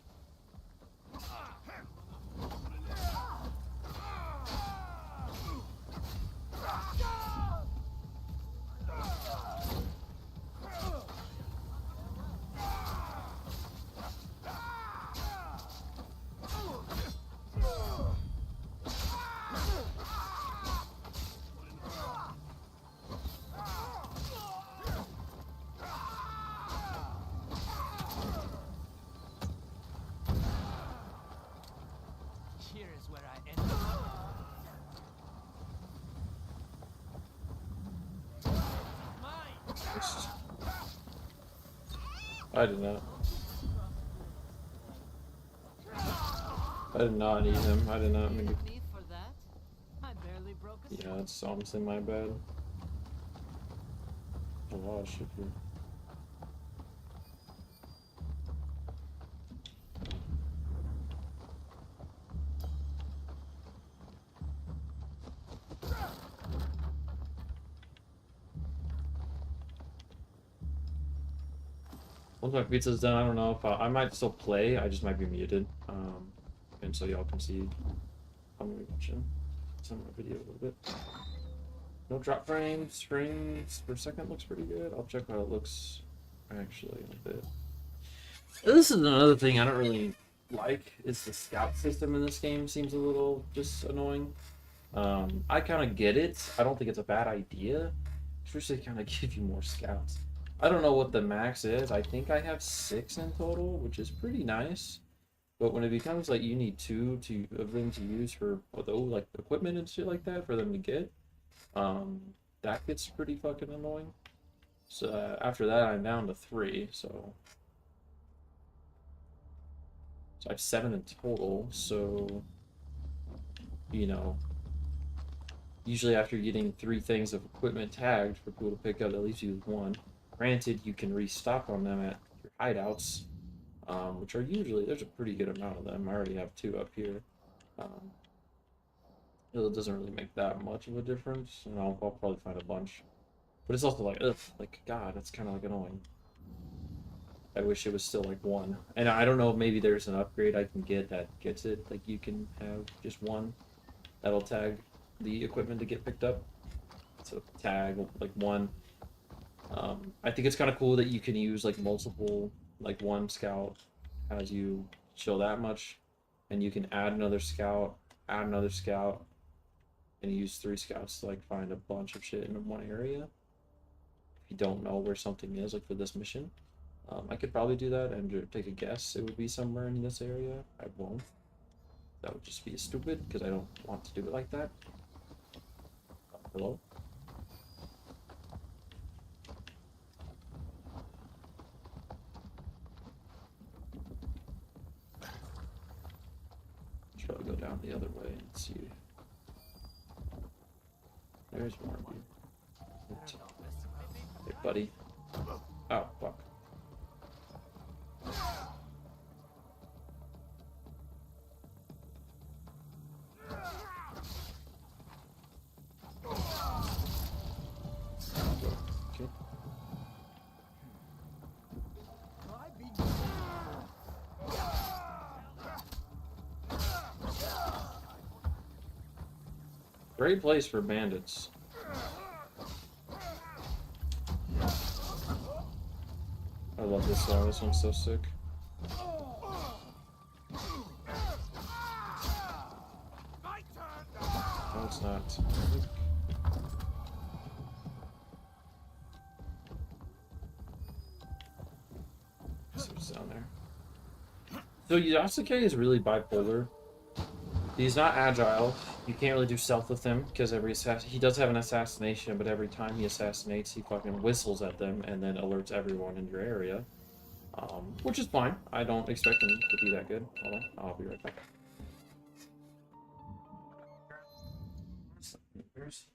Here is where I end up. I did not. I did not eat him. I did not mean to. Me for that? I barely broke a Yeah, it's honestly my bad. A lot of shit here. Once my pizza's done, I don't know if I might still play. I just might be muted, and so y'all can see. I'm gonna watch some of my video a little bit. No drop frames. Frames per second looks pretty good. I'll check how it looks actually in a bit. This is another thing I don't really like. Is the scout system in this game seems a little just annoying. I kind of get it. I don't think it's a bad idea. Especially kind of give you more scouts. I don't know what the max is. I think I have 6 in total, which is pretty nice. But when it becomes like you need 2 of them to use for like equipment and shit like that for them to get, that gets pretty fucking annoying. So after that, I'm down to 3. So I have 7 in total. So you know, usually after getting 3 things of equipment tagged for people to pick up, at least use 1. Granted, you can restock on them at your hideouts, which are usually, there's a pretty good amount of them. I already have 2 up here. It doesn't really make that much of a difference, and I'll probably find a bunch. But it's also like, ugh, like, God, that's kind of like annoying. I wish it was still like 1. And I don't know, maybe there's an upgrade I can get that gets it. Like, you can have just 1 that'll tag the equipment to get picked up. So tag, like, 1. I think it's kind of cool that you can use like multiple, like 1 scout as you show that much, and you can add another scout, and use 3 scouts to like find a bunch of shit in one area. If you don't know where something is, like for this mission, I could probably do that and take a guess. It would be somewhere in this area. I won't. That would just be stupid because I don't want to do it like that. Hello? Should I go down the other way and see? There's more of you. Hey, buddy. Oh, fuck. Great place for bandits. I love this song. This one's so sick. No, it's not. See what's down there. So Yasuke is really bipolar. He's not agile. You can't really do stealth with him because he does have an assassination, but every time he assassinates, he fucking whistles at them and then alerts everyone in your area. Which is fine. I don't expect him to be that good. Hold on, I'll be right back. Where's...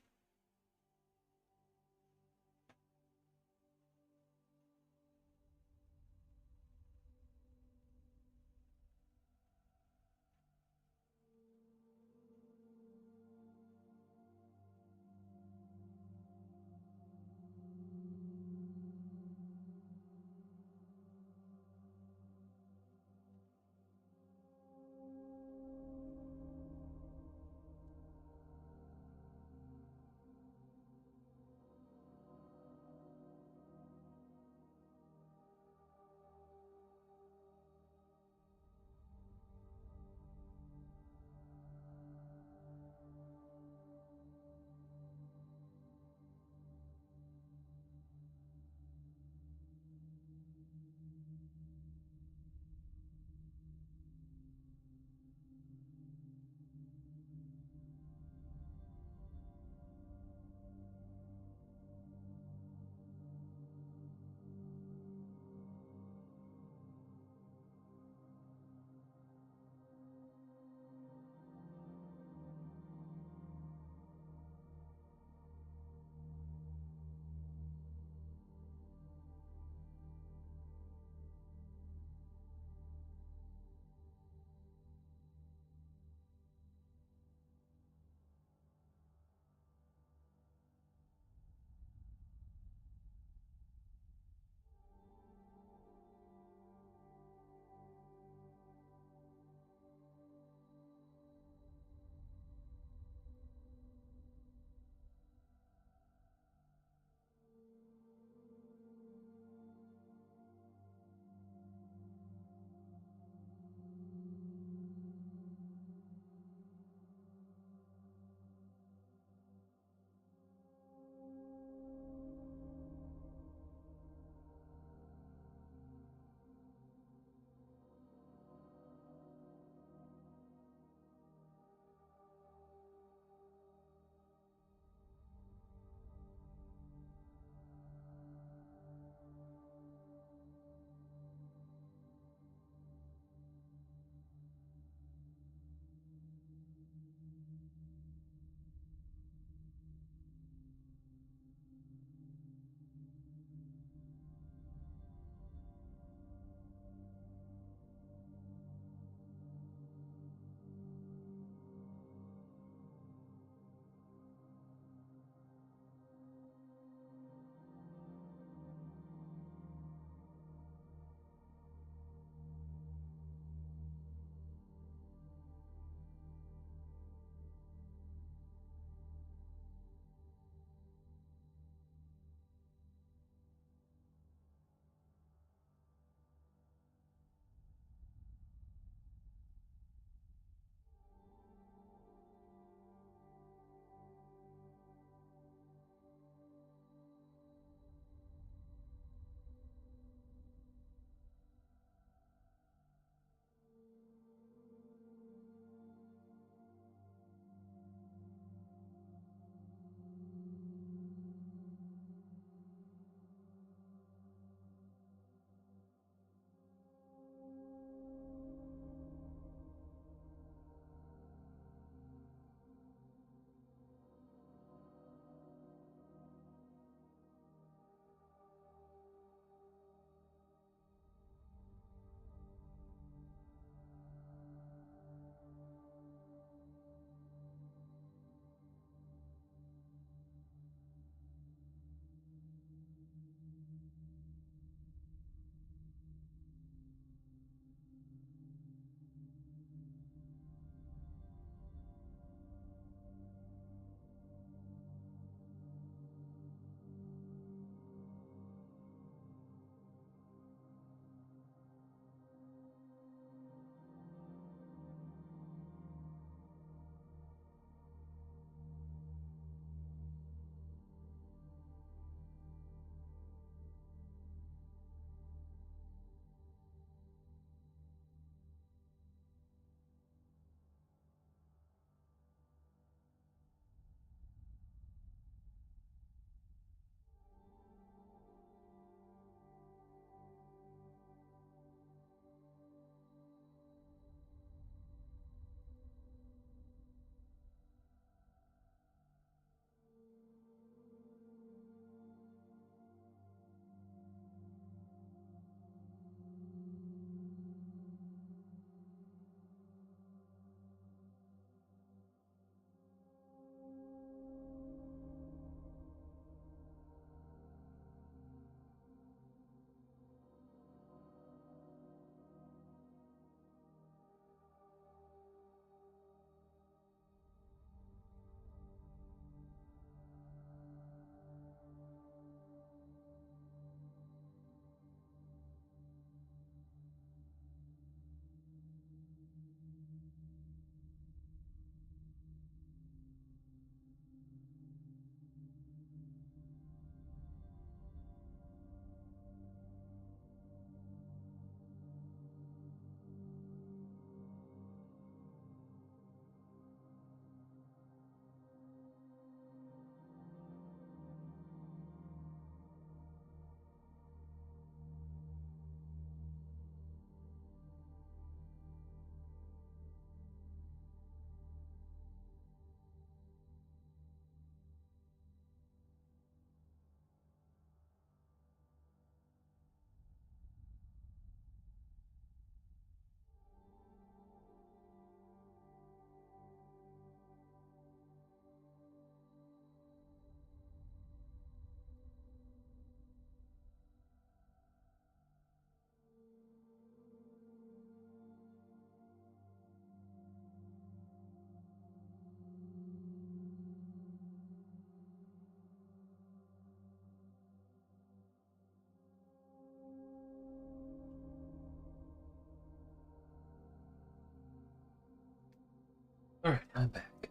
Alright, I'm back.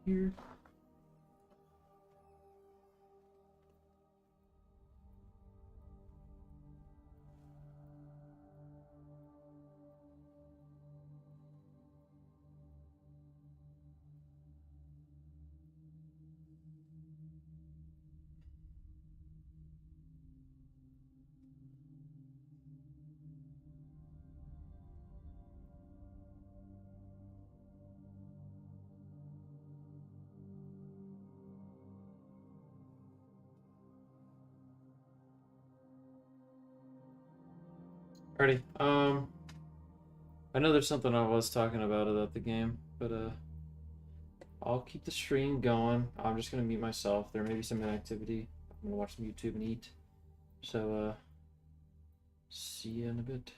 Here. Alrighty. I know there's something I was talking about the game, but I'll keep the stream going. I'm just gonna mute myself. There may be some inactivity. I'm gonna watch some YouTube and eat. So see you in a bit.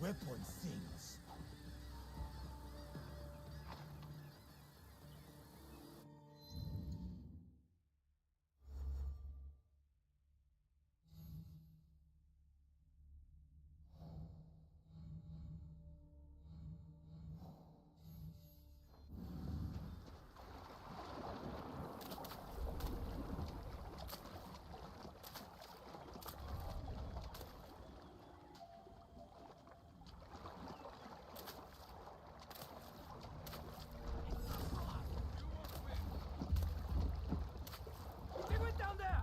weapon sings. They went down there!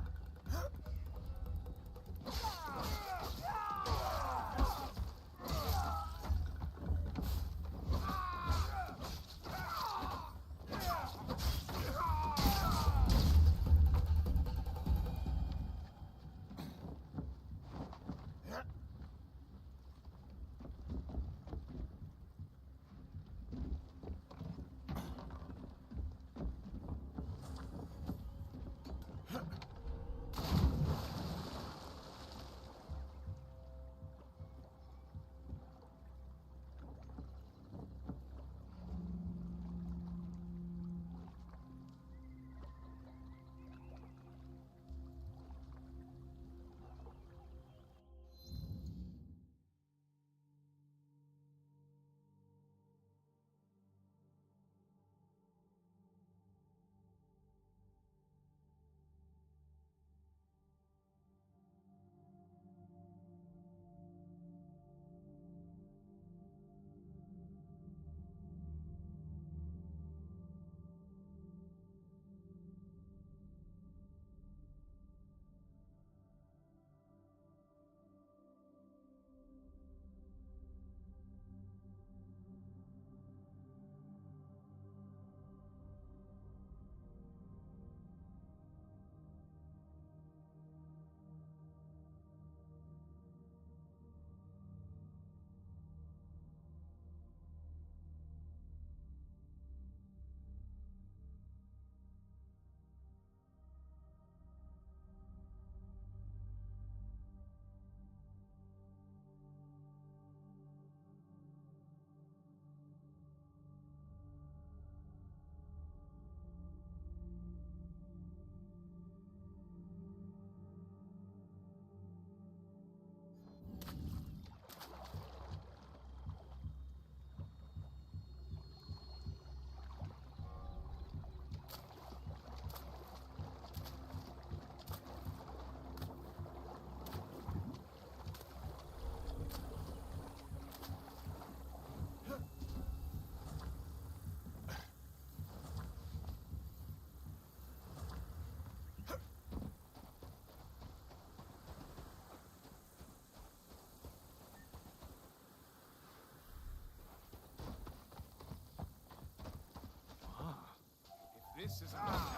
This is enough.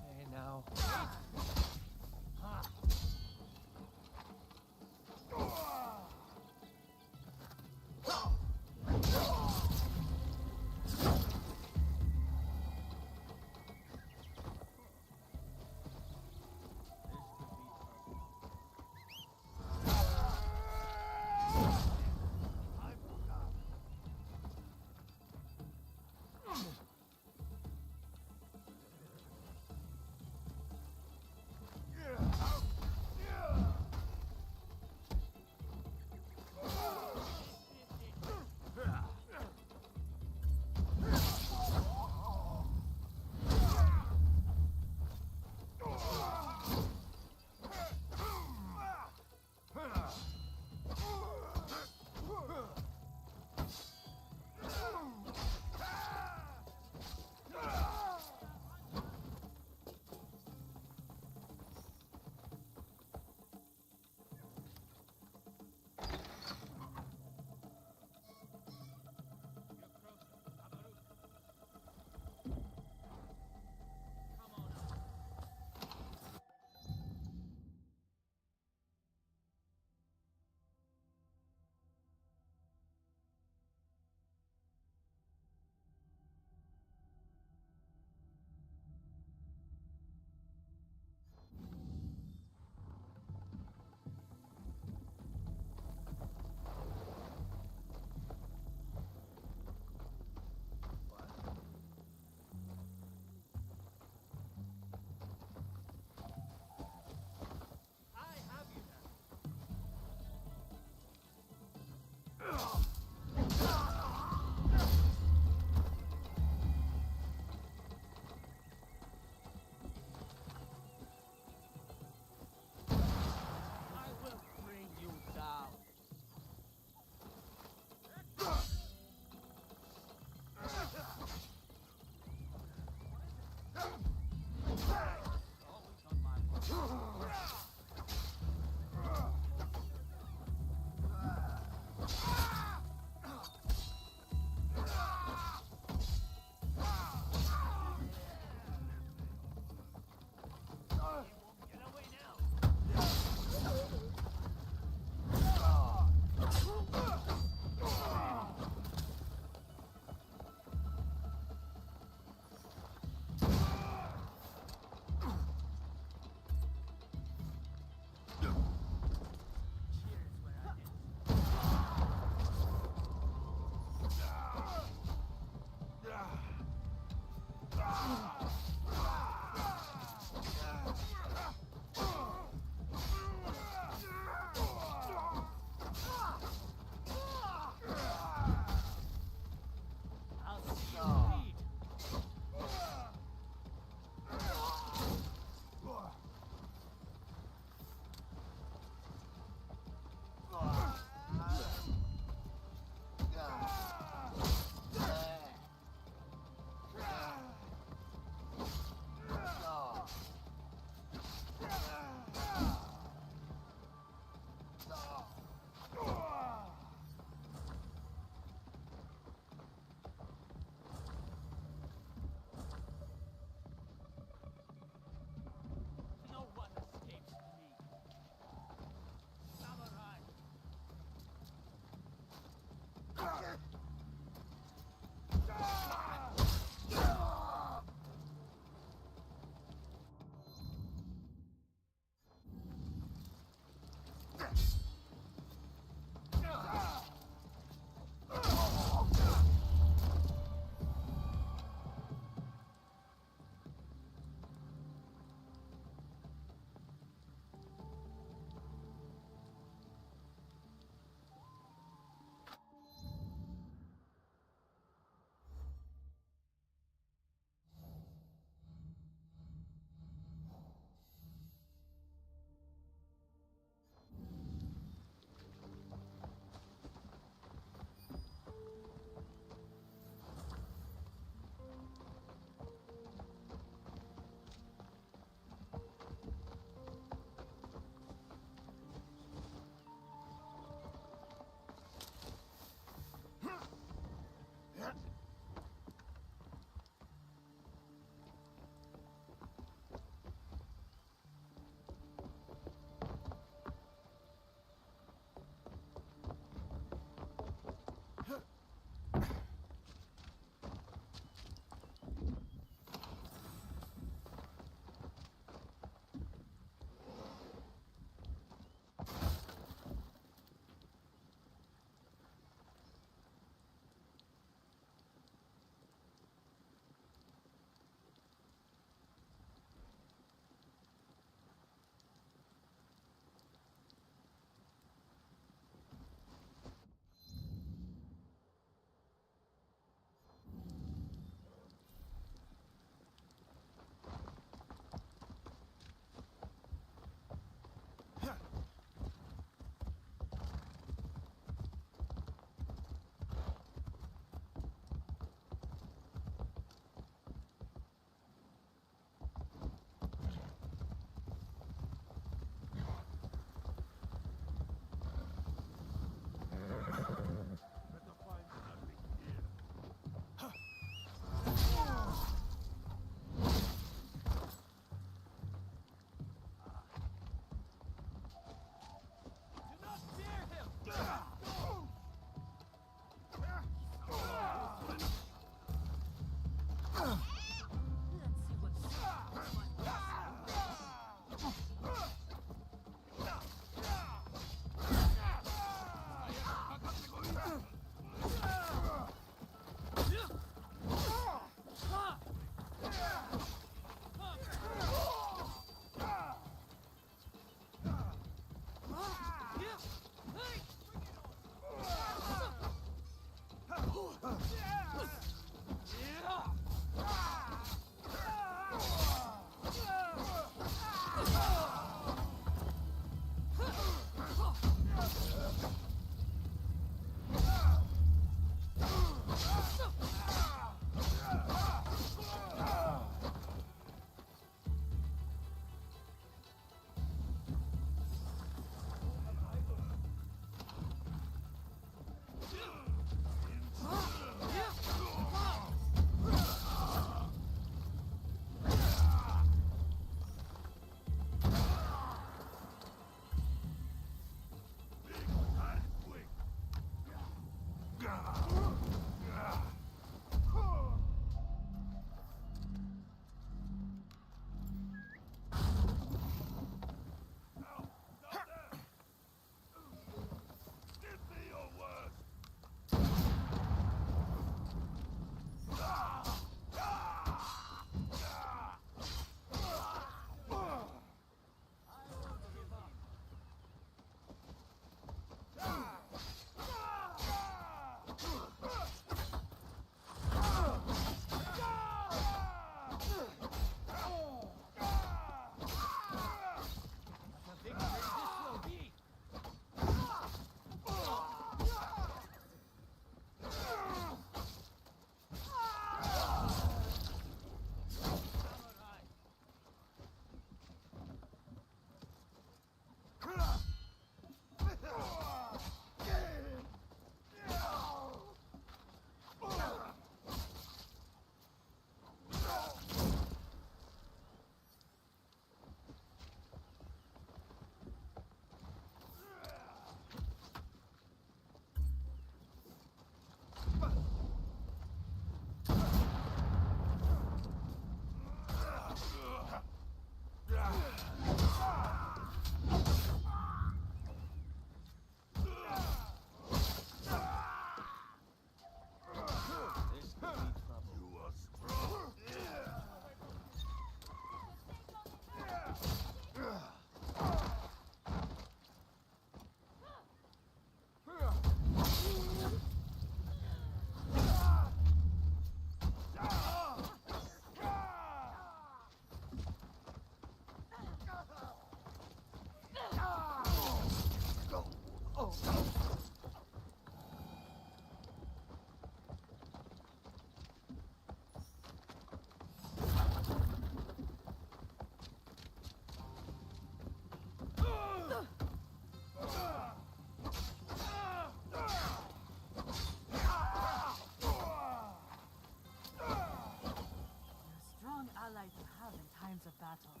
talk.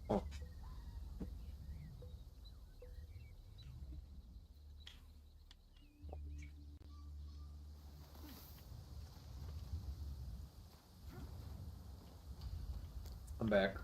Oh. I'm back.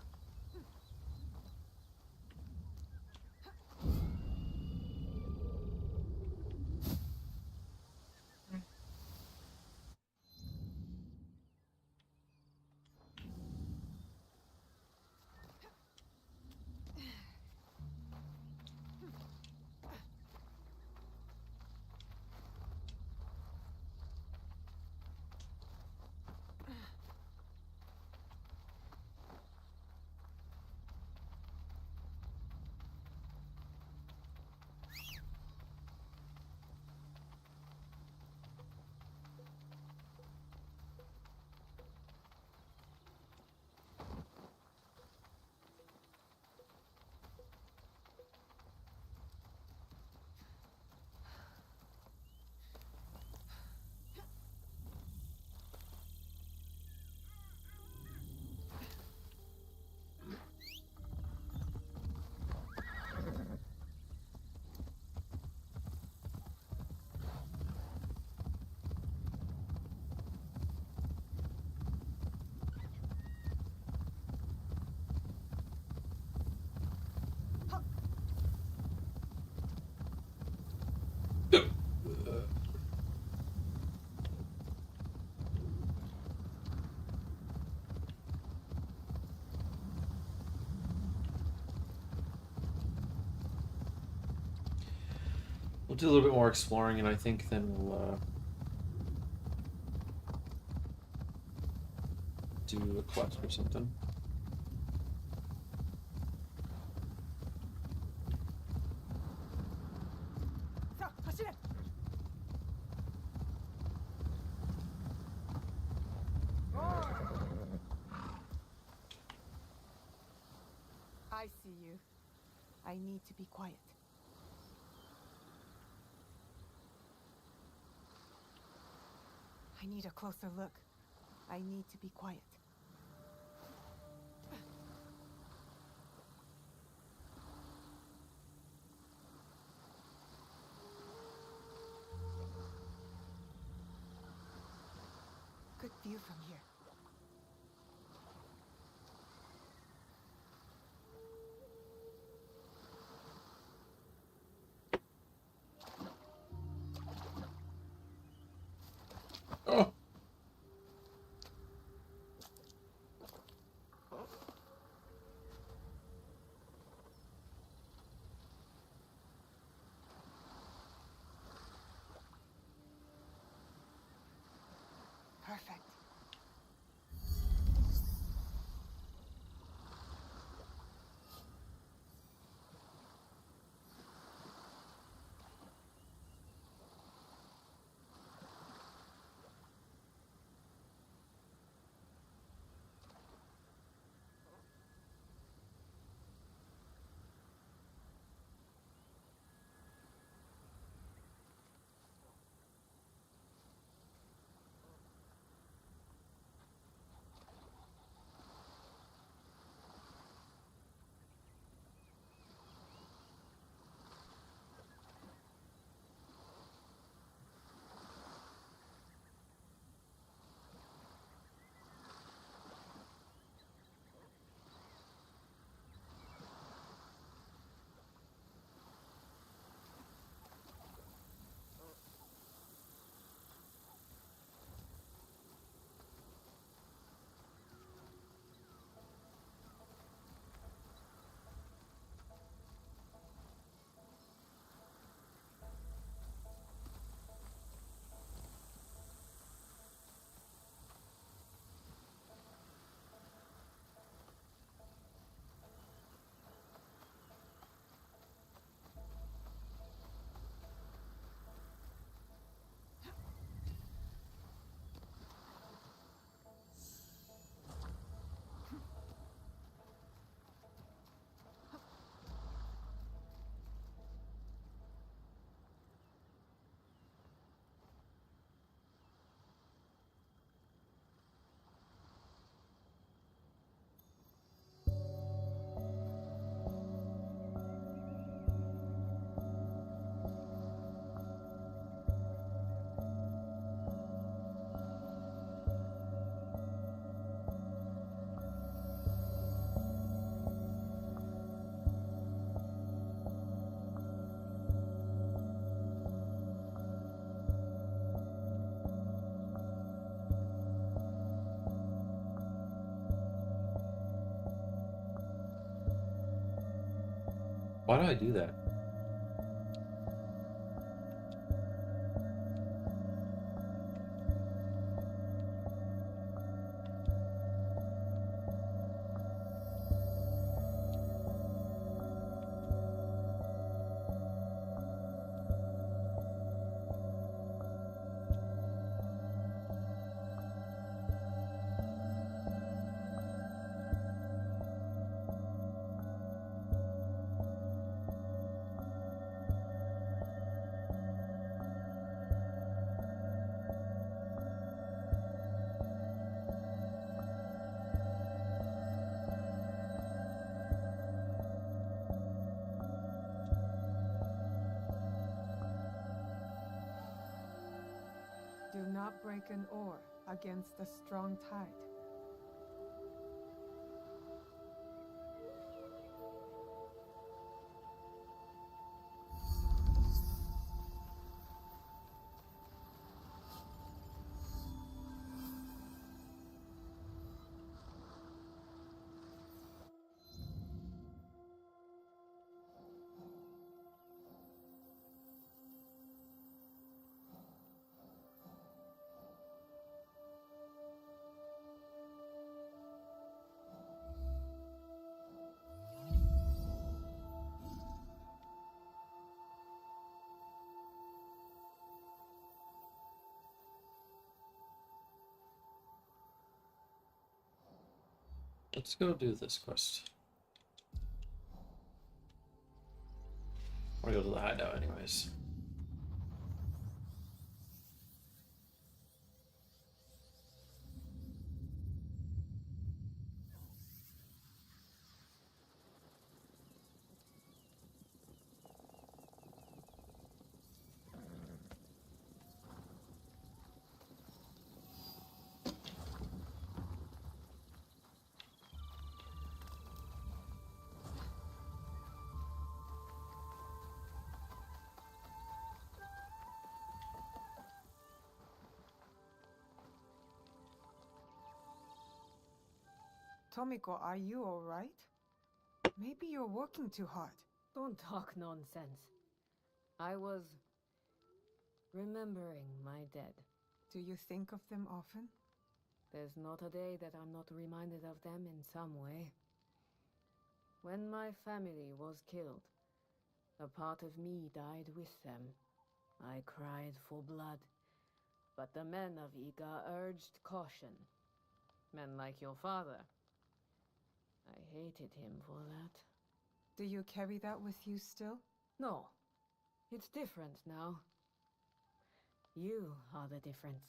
We'll do a little bit more exploring, and I think then we'll do a quest or something. I see you. I need to be quiet. I need a closer look. I need to be quiet. Good view from here. Oh. Perfect. Why do I do that? Do not break an oar against the strong tide. Let's go do this quest. I want to go to the hideout anyways. Tomiko, are you alright? Maybe you're working too hard. Don't talk nonsense. I was remembering my dead. Do you think of them often? There's not a day that I'm not reminded of them in some way. When my family was killed, a part of me died with them. I cried for blood, but the men of Iga urged caution. Men like your father. I hated him for that. Do you carry that with you still? No, it's different now. You are the difference.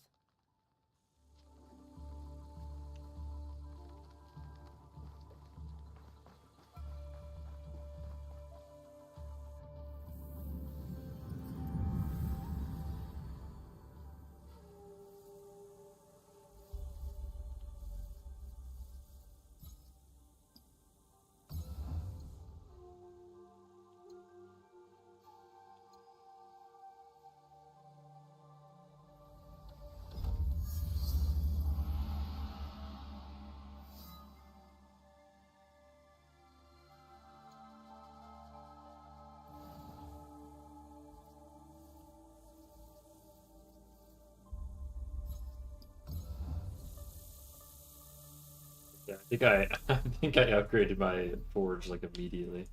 Yeah, I think I upgraded my forge like immediately.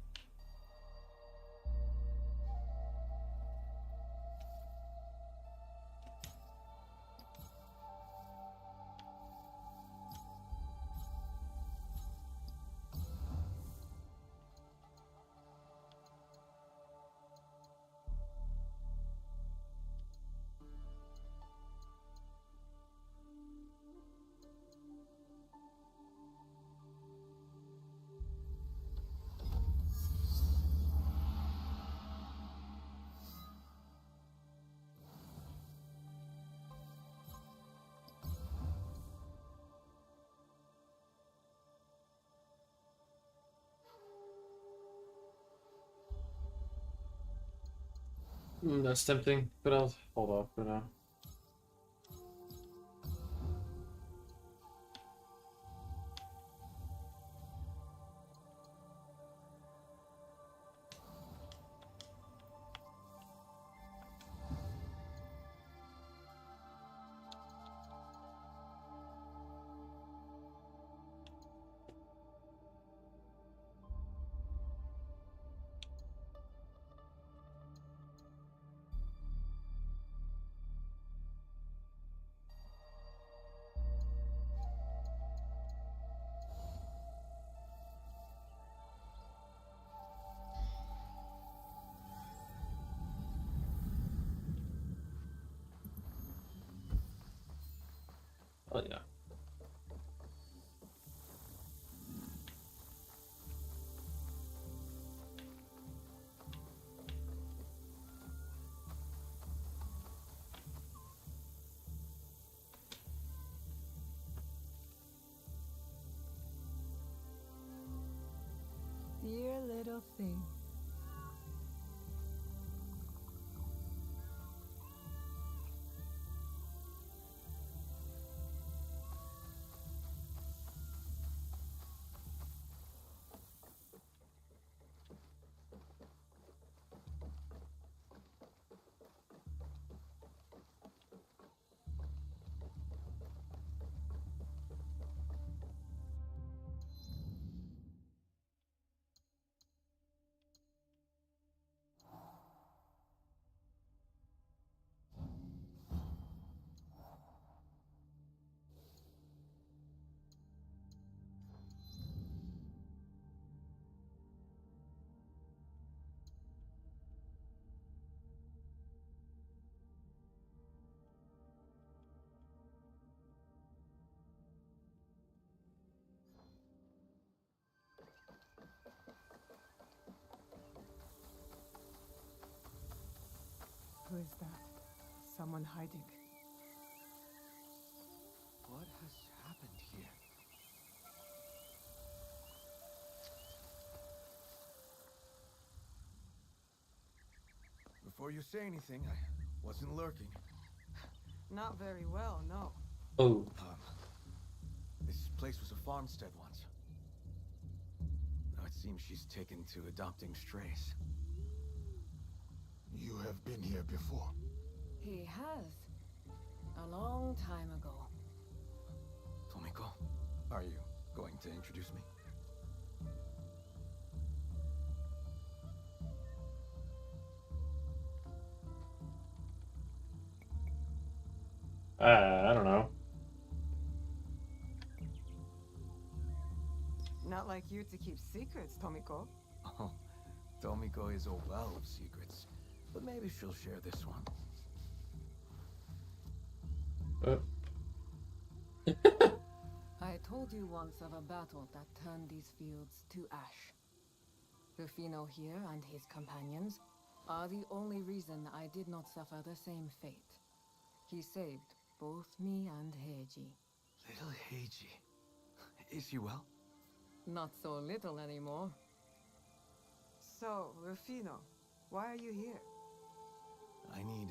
That's tempting, but I'll hold off for now. Oh yeah. Dear little thing. Who is that? Someone hiding. What has happened here? Before you say anything, I wasn't lurking. Not very well, no. Oh. This place was a farmstead once. Now it seems she's taken to adopting strays. You have been here before. He has. A long time ago. Tomiko, are you going to introduce me? I don't know. Not like you to keep secrets, Tomiko. Oh, Tomiko is a well of secrets. But maybe she'll share this one. I told you once of a battle that turned these fields to ash. Rufino here and his companions are the only reason I did not suffer the same fate. He saved both me and Heiji. Little Heiji. Is he well? Not so little anymore. So, Rufino, why are you here? I need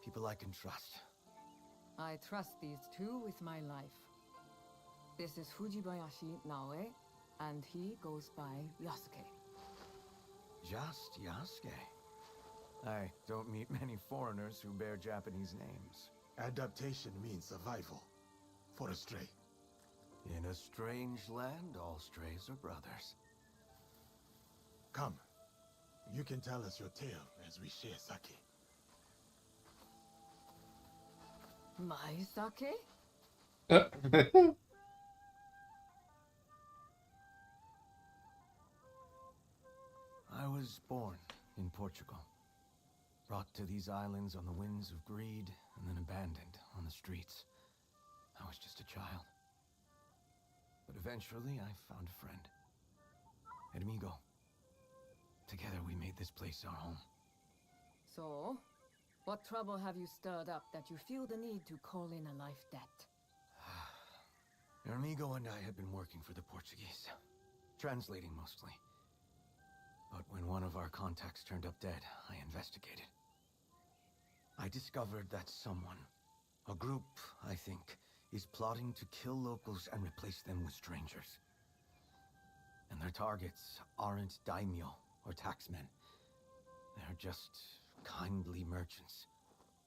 people I can trust. I trust these two with my life. This is Fujibayashi Naoe, and he goes by Yasuke. Just Yasuke. I don't meet many foreigners who bear Japanese names. Adaptation means survival. For a stray. In a strange land, all strays are brothers. Come. You can tell us your tale as we share sake. My sake? I was born in Portugal. Brought to these islands on the winds of greed, and then abandoned on the streets. I was just a child. But eventually, I found a friend. Edmigo. Together we made this place our home. So, what trouble have you stirred up that you feel the need to call in a life debt? Ermigo and I had been working for the Portuguese. Translating mostly. But when one of our contacts turned up dead, I investigated. I discovered that someone, a group, I think, is plotting to kill locals and replace them with strangers. And their targets aren't daimyo or taxmen. They're just kindly merchants,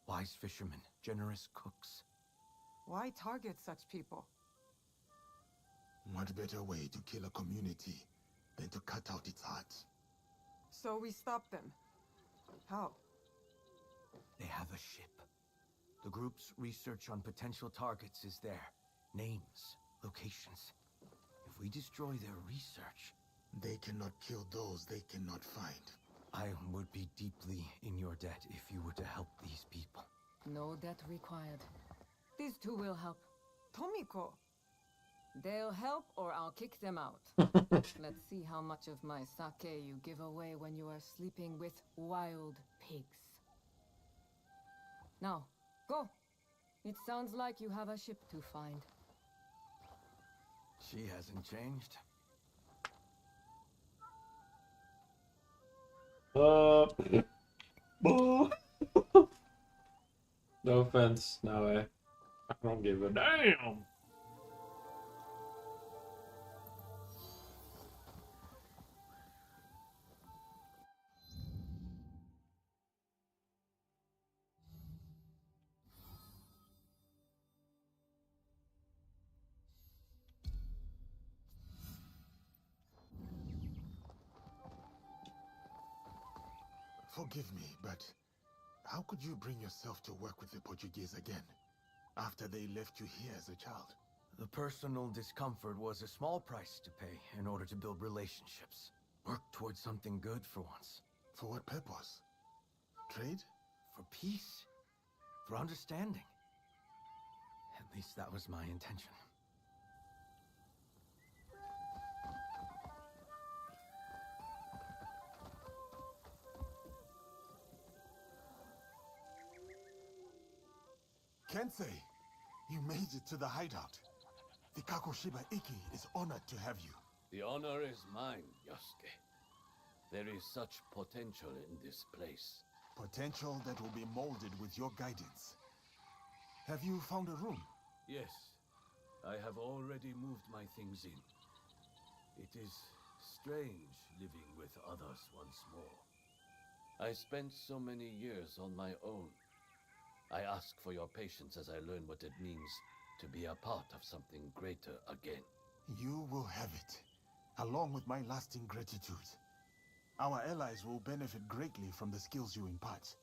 wise fishermen, generous cooks. Why target such people? What better way to kill a community than to cut out its heart? So we stop them. How? They have a ship. The group's research on potential targets is there. Names, locations. If we destroy their research, They cannot kill those they cannot find. I would be deeply in your debt if you were to help these people. No debt required. These two will help. Tomiko. They'll help or I'll kick them out. Let's see how much of my sake you give away when you are sleeping with wild pigs. Now, go. It sounds like you have a ship to find. She hasn't changed. No offense, no way. I don't give a damn. Forgive me, but how could you bring yourself to work with the Portuguese again, after they left you here as a child? The personal discomfort was a small price to pay in order to build relationships. Work towards something good for once. For what purpose? Trade? For peace. For understanding. At least that was my intention. Kensei, you made it to the hideout. The Kakoshiba Iki is honored to have you. The honor is mine, Yosuke. There is such potential in this place. Potential that will be molded with your guidance. Have you found a room? Yes, I have already moved my things in. It is strange living with others once more. I spent so many years on my own. I ask for your patience as I learn what it means to be a part of something greater again. You will have it, along with my lasting gratitude. Our allies will benefit greatly from the skills you impart.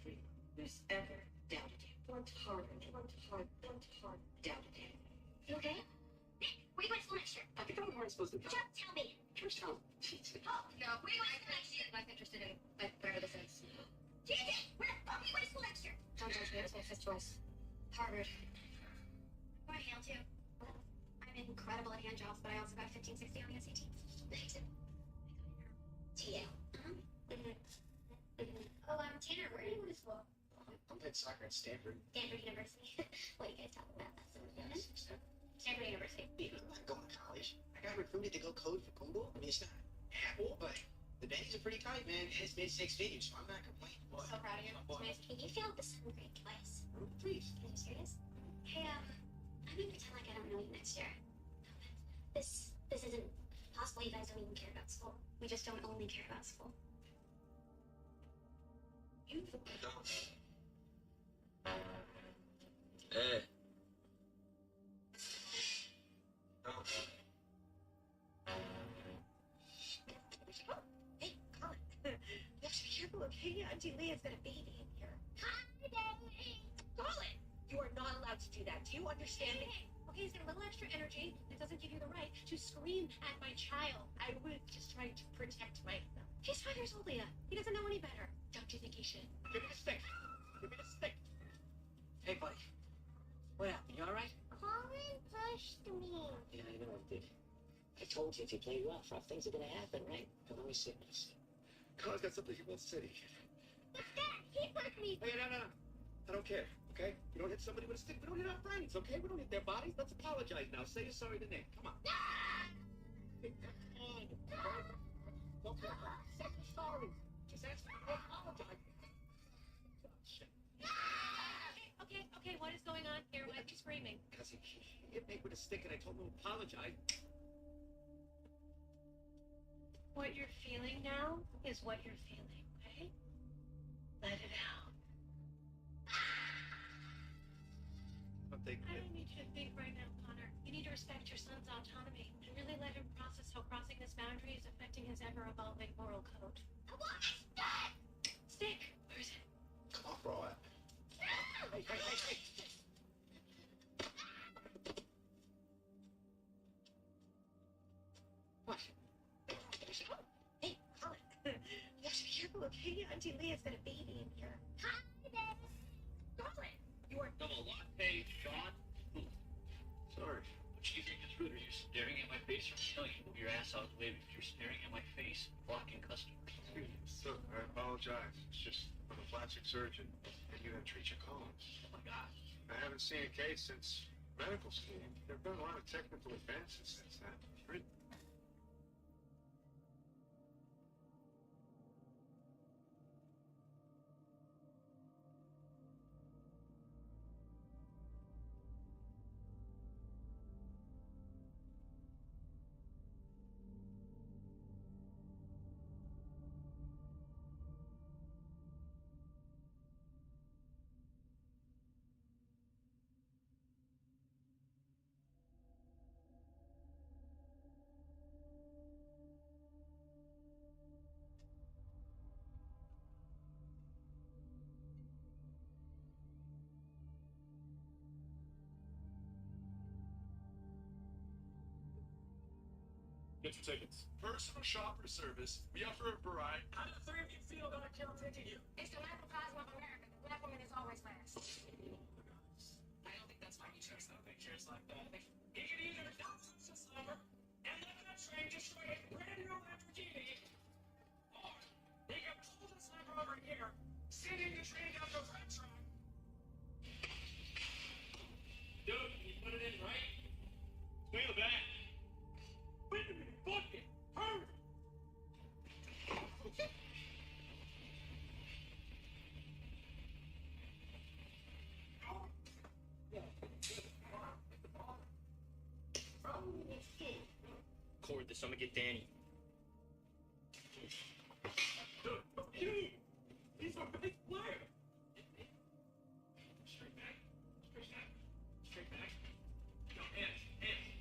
who's ever doubted you. Worked hard, doubted you. You okay? Nick, where you going to school next year? I think I'm supposed to go. Just tell me. First time. Oh, no. Where you going to school next year? I'm interested in wherever this is. JJ, where the fuck are you going to school next year? Don't judge me. It's my fifth choice. Harvard. Or Yale, too. I'm incredible at hand jobs, but I also got a 1560 on the SAT. Nice. To Yale. Oh, Tanner, where are you going to school? I'm playing soccer at Stanford. Stanford University. What are you guys talking about? Stanford University. I'm going to college. I got recruited to go code for Google. I mean, it's not Apple, but the banks are pretty tight, man. And it's made 6 figures, so I'm not complaining. I'm so proud of you. It's amazing. Can you feel the sun break twice? Please. Are you serious? Hey, I'm gonna pretend like I don't know you next year. This isn't possible. You guys don't even care about school. We just don't only care about school. You Hey. Hey, Colin. You have to be careful, okay? Auntie Leah's got a baby in here. Hi, Daddy. Colin, you are not allowed to do that. Do you understand me? Okay, he's got a little extra energy. It doesn't give you the right to scream at my child. I was just trying to protect myself. He's 5 years old, Leah. He doesn't know any better. Don't you think he should? Give me the stick. Give me the stick. Hey, buddy. What happened? You all right? Colin pushed me. Yeah, I know I did. I told you if you play rough, things are gonna happen, right? Now, let me see. Colin's got something he wants to say. What's that? He pushed me. Hey, no. I don't care, okay? We don't hit somebody with a stick. We don't hit our brains, okay? We don't hit their bodies. Let's apologize now. Say you're sorry to Nick. Come on. Hey, come on. Don't say you're sorry. Just ask me to apologize. Okay, what is going on here? Why are you screaming? Because he hit me with a stick and I told him to apologize. What you're feeling now is what you're feeling, okay? Let it out. I'm thinking I don't need you to think right now, Connor. You need to respect your son's autonomy and really let him process how crossing this boundary is affecting his ever-evolving moral code. I want my stick! Stick? Where is it? Come on, bro. Hey. What? Hey, Colin. You have to be careful, okay? Auntie Leah's got a baby in here. Hi, Dad. Colin, you are Double latte, Sean. Sorry. What do you think is rude? Are you staring at my face or telling you move your ass out of the way if you're staring at my face, blocking customers? So, I apologize. It's just I'm a plastic surgeon, and you have to treat your colons. Oh my gosh. I haven't seen a case since medical school. There have been a lot of technical advances since then. Right? Get your tickets. Personal shopper service. We offer a variety. How do the three of you feel about Carol taking you? It's the microcosm of America. The black woman is always last. I don't think that's why he chose that pictures like that. He could either not touch the summer and live in a train destroy a brand new Lamborghini, or he could pull the sniper over here, sending the train down the red track. Dude, you put it in right? Swing the back. Wait a minute, fuck it! Hurry! Cord this, I'm gonna get Danny. Dude, you! He's a big player! Straight back. Straight back. Straight back. Yo, hands,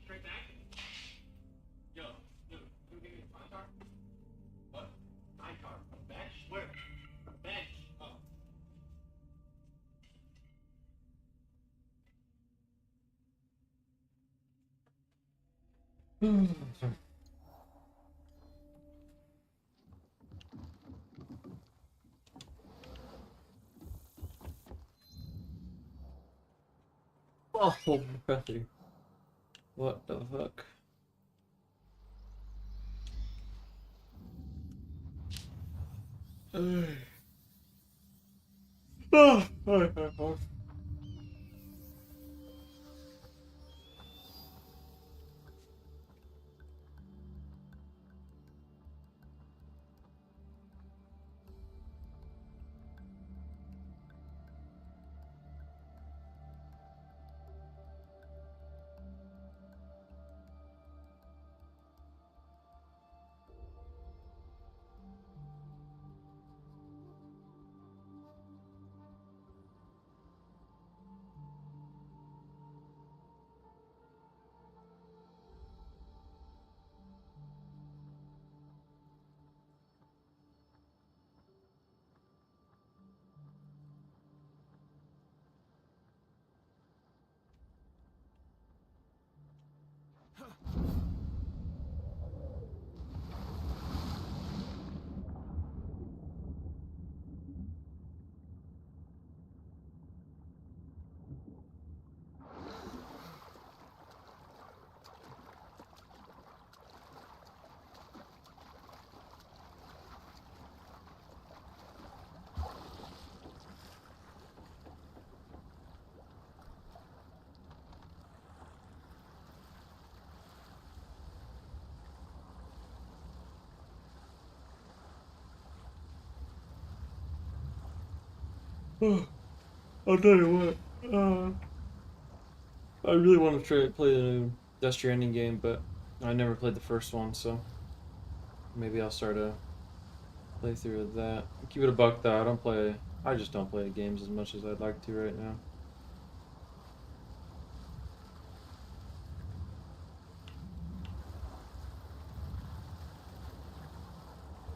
straight back. Yo, dude, give me my car. What? My car. Bench? Where? Bench. Oh. Oh, brother. What the fuck? I'll tell you what. I really want to try play the new Death Stranding game, but I never played the first one, so maybe I'll start a playthrough of that. Keep it a buck though. I just don't play games as much as I'd like to right now.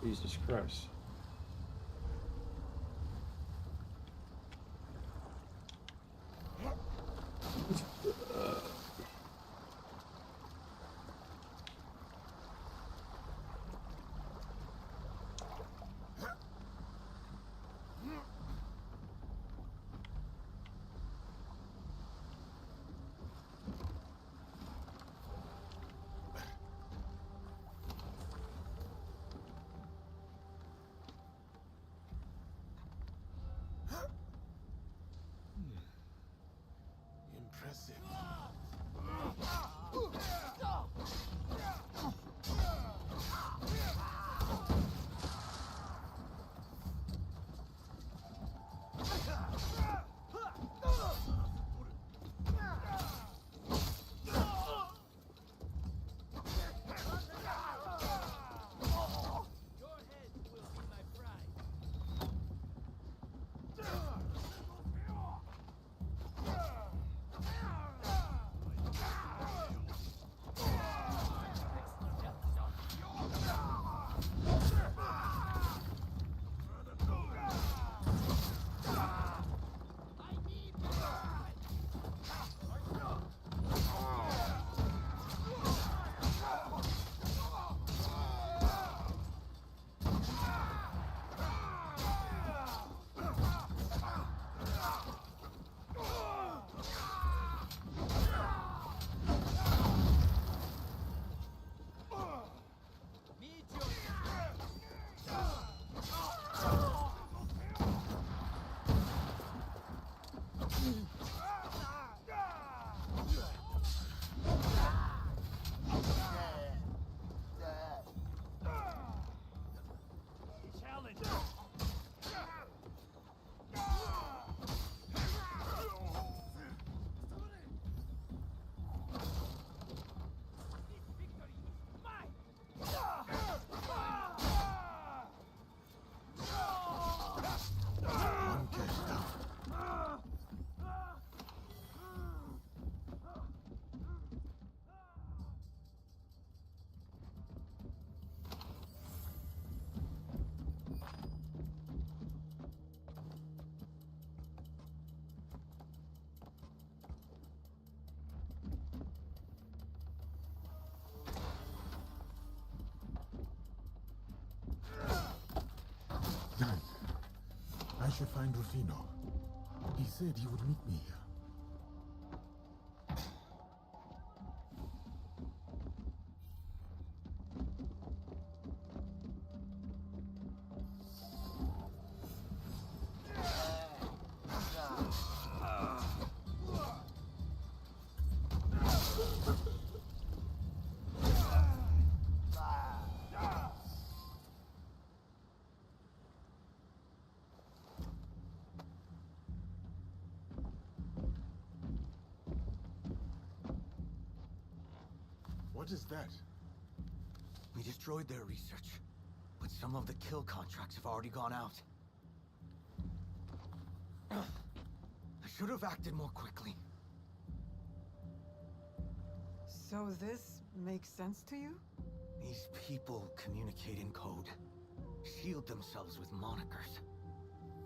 Jesus Christ. to find Rufino. He said he would meet me here. What is that? We destroyed their research, but some of the kill contracts have already gone out. I should have acted more quickly. So this makes sense to you? These people communicate in code, shield themselves with monikers.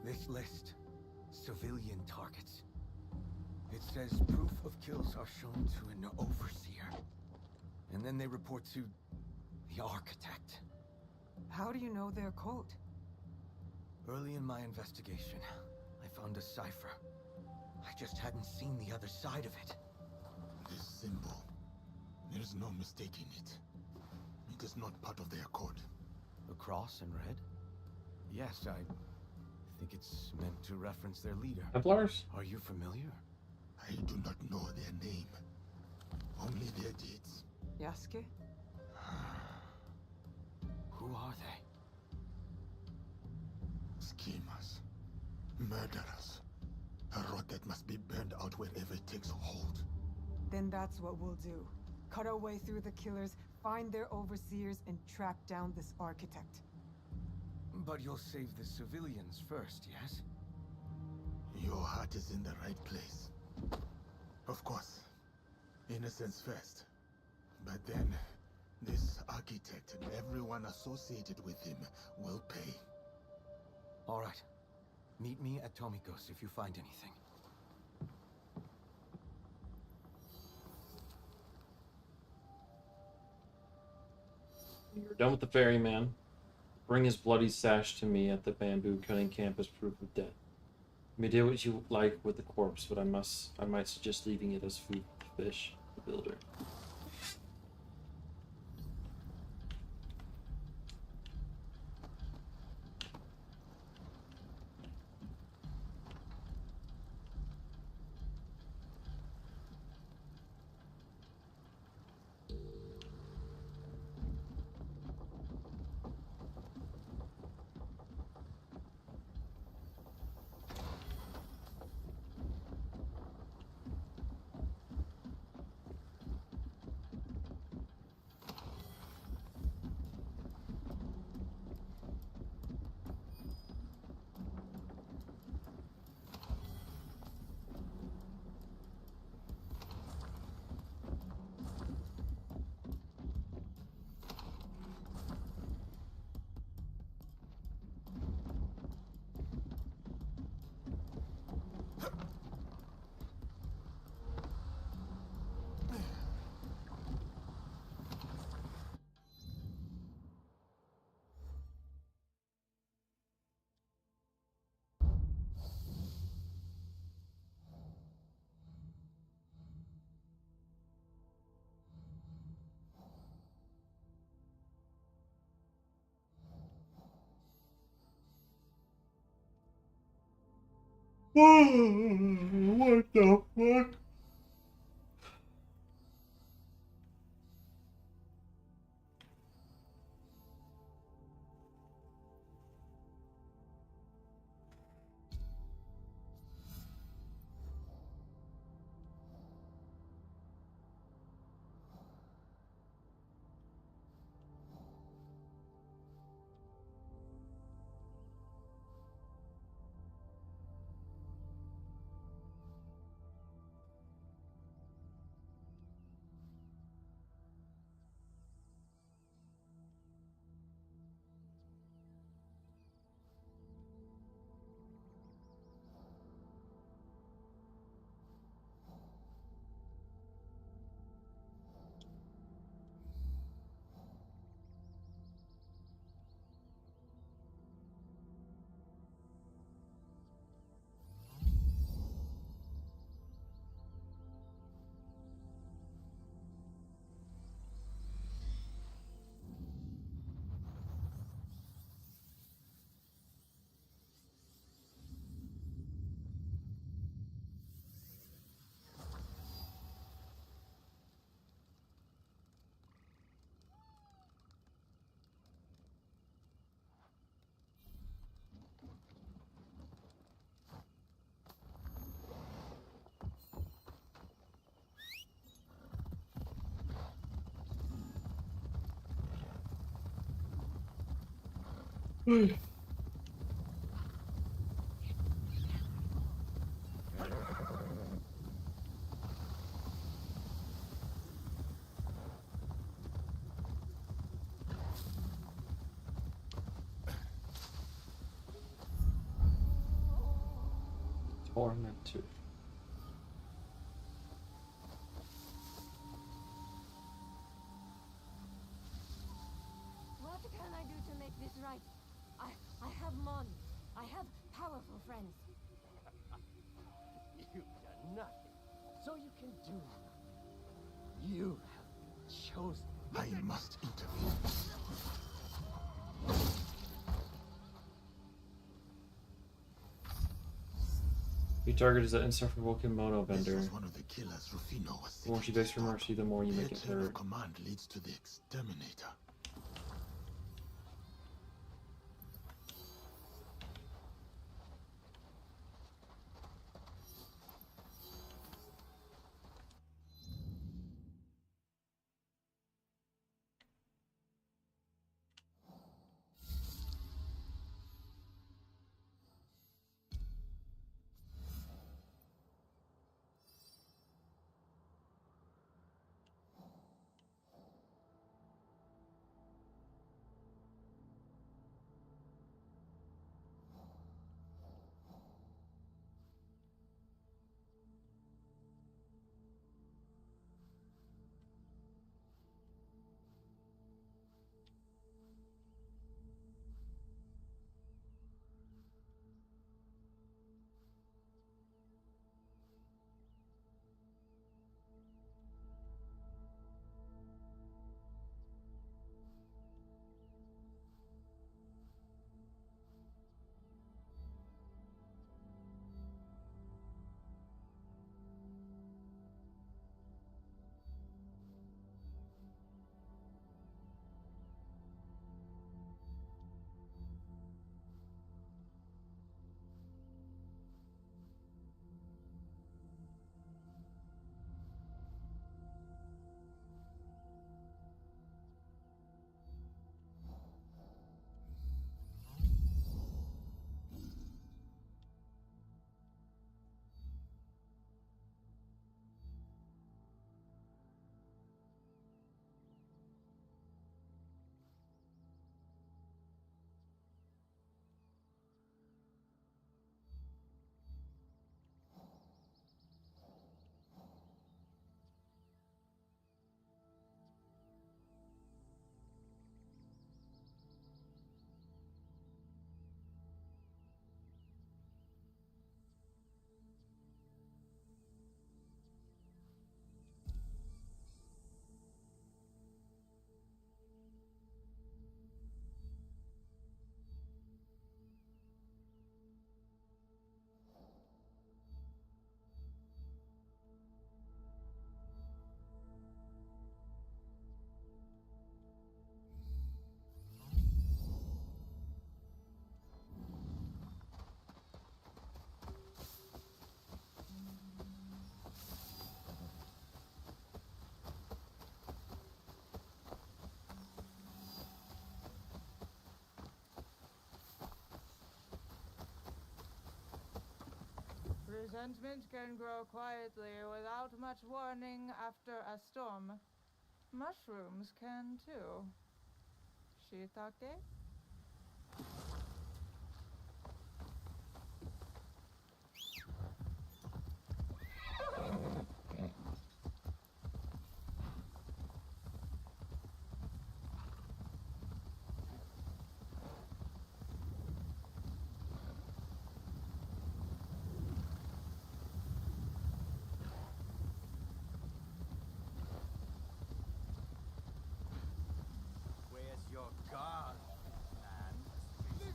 This list, civilian targets. It says proof of kills are shown to an overseer. And then they report to the architect. How do you know their code? Early in my investigation, I found a cipher. I just hadn't seen the other side of it. This symbol. There is no mistaking it. It is not part of their code. The cross in red? Yes, I think it's meant to reference their leader. Templars? Are you familiar? I do not know their name. Only their deeds. Yasuke? Who are they? Schemers. Murderers. A rot that must be burned out wherever it takes hold. Then that's what we'll do. Cut our way through the killers, find their overseers, and track down this architect. But you'll save the civilians first, yes? Your heart is in the right place. Of course. Innocence first. But then, this architect and everyone associated with him will pay. All right. Meet me at Tomiko's if you find anything. You're done with the ferryman. Bring his bloody sash to me at the bamboo cutting camp as proof of death. You may do what you like with the corpse, but I might suggest leaving it as food for the fish, the builder. What the fuck? Tormentor. What can I do to make this right? I have money. I have powerful friends. You've done nothing, so you can do nothing. You have been chosen. I must intervene. Your target is an insufferable kimono This vendor. was one of the killers Rufino was The more she begs for mercy, the more you make it Their chain of hurt. command leads to the exterminator. Resentment can grow quietly without much warning after a storm. Mushrooms can too. Shiitake? Where's your guard, man?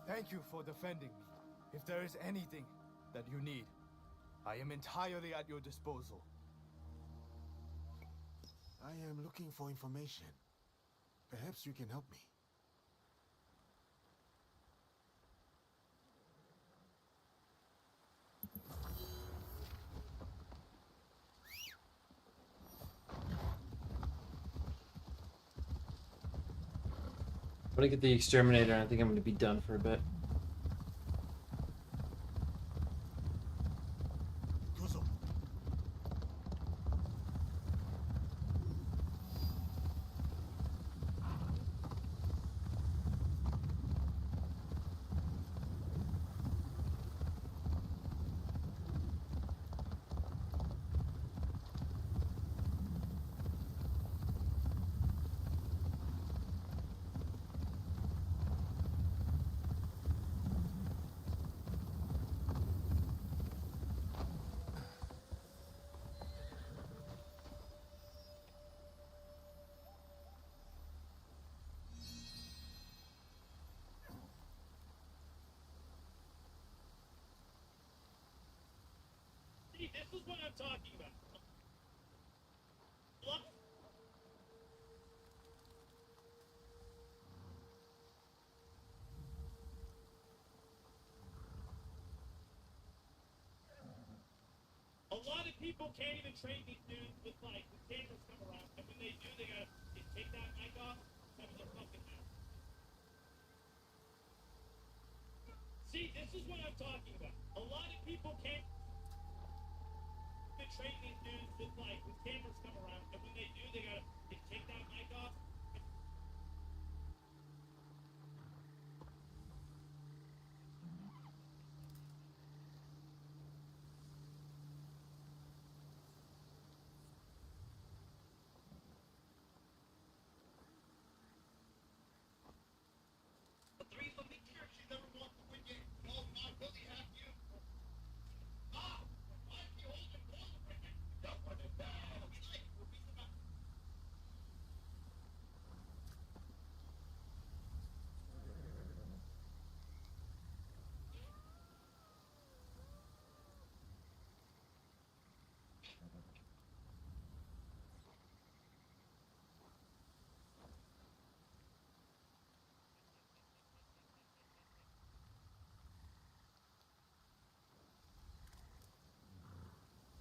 Thank you for defending me. If there is anything that you need, I am entirely at your disposal. I am looking for information. Perhaps you can help me. I'm gonna get the exterminator, and I think I'm gonna be done for a bit. See, this is what I'm talking about. Look. A lot of people can't even trade these dudes with like the cameras come around, and when they do, they gotta take that mic off, cover their fucking mouth. See, this is what I'm talking about. A lot of people can't even trade these dudes with like the cameras come around, and when they do, they gotta take that mic off. The three living characters you never want to win yet. No, not really have you. Ah! Why are you holding ball right now? Don't want to die. We like we'll be about.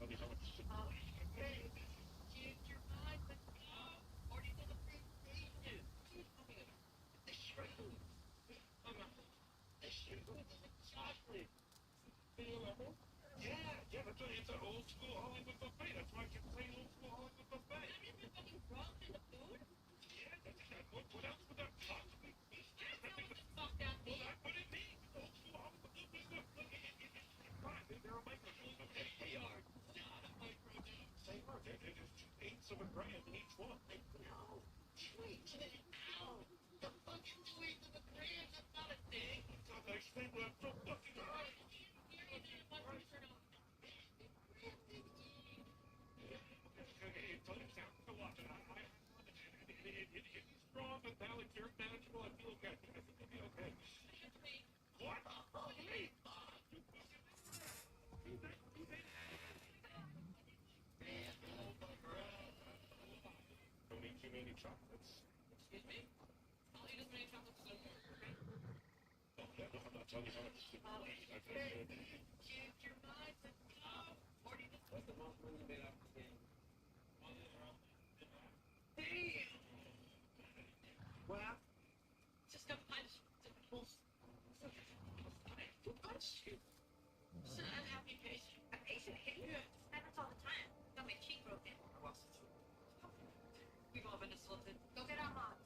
Okay, how much? Hey, change your mind, but no. Already did the presentation. What are you talking about? The shrooms. The shrooms is a chocolate. Yeah, that's what it's an old school Hollywood buffet. That's why I keep saying old school Hollywood buffet. I mean, there's nothing wrong with the food. Yeah, what else would that possibly be? I don't know what the fuck that means. Well, that's what it means. Old school Hollywood. Look, it's fine. They're a microphone. Okay, they are not a microdome. They are. There's 2/8 of a gram in each one. I know. Wait, ow. The fucking 2/8 of a gram, that's not a thing. It's not that explain what I'm so fucking hard. It's strong, but balance, you're manageable. I feel okay. I think you'll be okay. What? Hey! Don't eat too many chocolates. Excuse me? I'll eat as many chocolates as I want, okay? Oh, yeah, no, I'm not telling you how much to eat. Change your mind, but no! Already did. What's the most money you made off this game? Damn! Well, just got punched. Who punched you? It's an unhappy patient. A patient hit you? This happens all the time. Got my cheek broken. I lost it. We've all been assaulted. Go get our moms.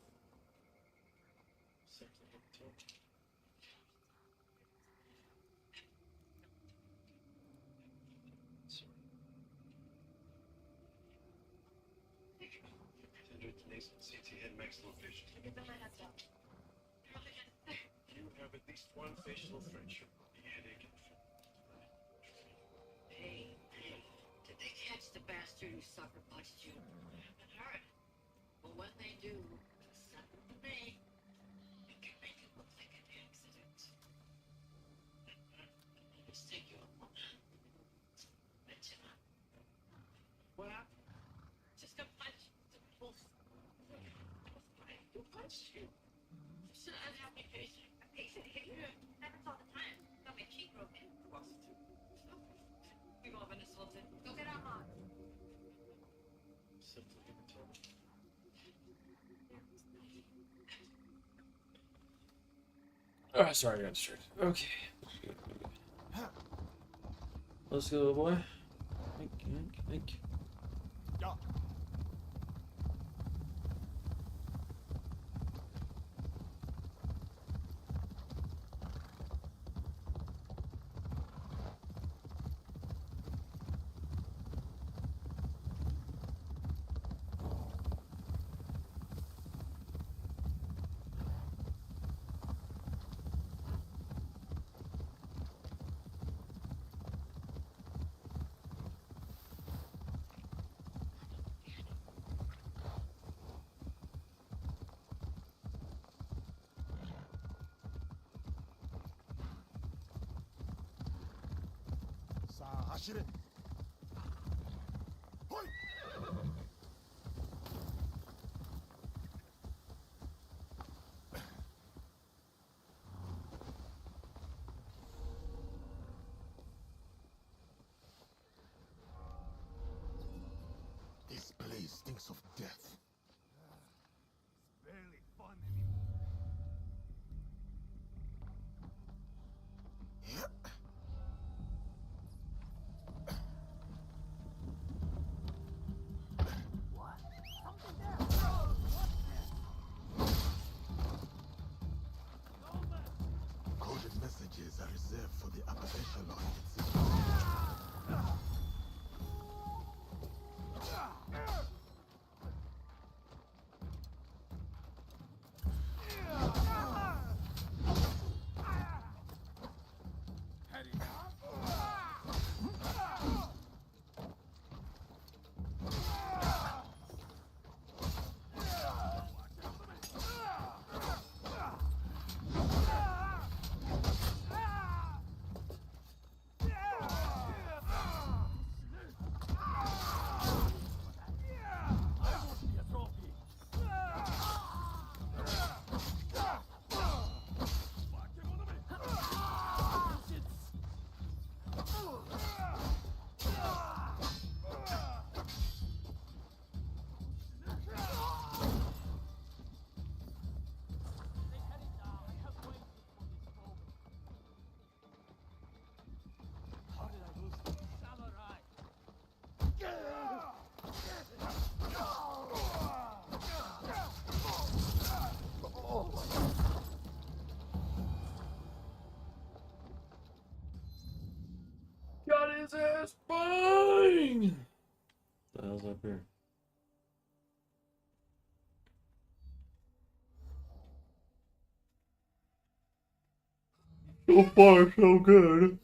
CT head maxillofacial. Give them a heads up. You have at least one facial fracture. The headache and Hey, did they catch the bastard who sucker punched you? I haven't heard. But when they do, send them to me. It can make it look like an accident. touched you. I'm happy patient. I'm patient. It happens all the time. Got my cheek broken. Prostitute. We've all been assaulted. Go get our mom. Simply returned. Oh, sorry, I got distracted. Okay. Let's go, boy. Thank you. Yeah. Hashire. Hoi! This place stinks of death. It's barely fun anymore. Yeah. Coded messages are reserved for the upper echelon itself. Got his ass bang! What the hell's up here? So far, so good.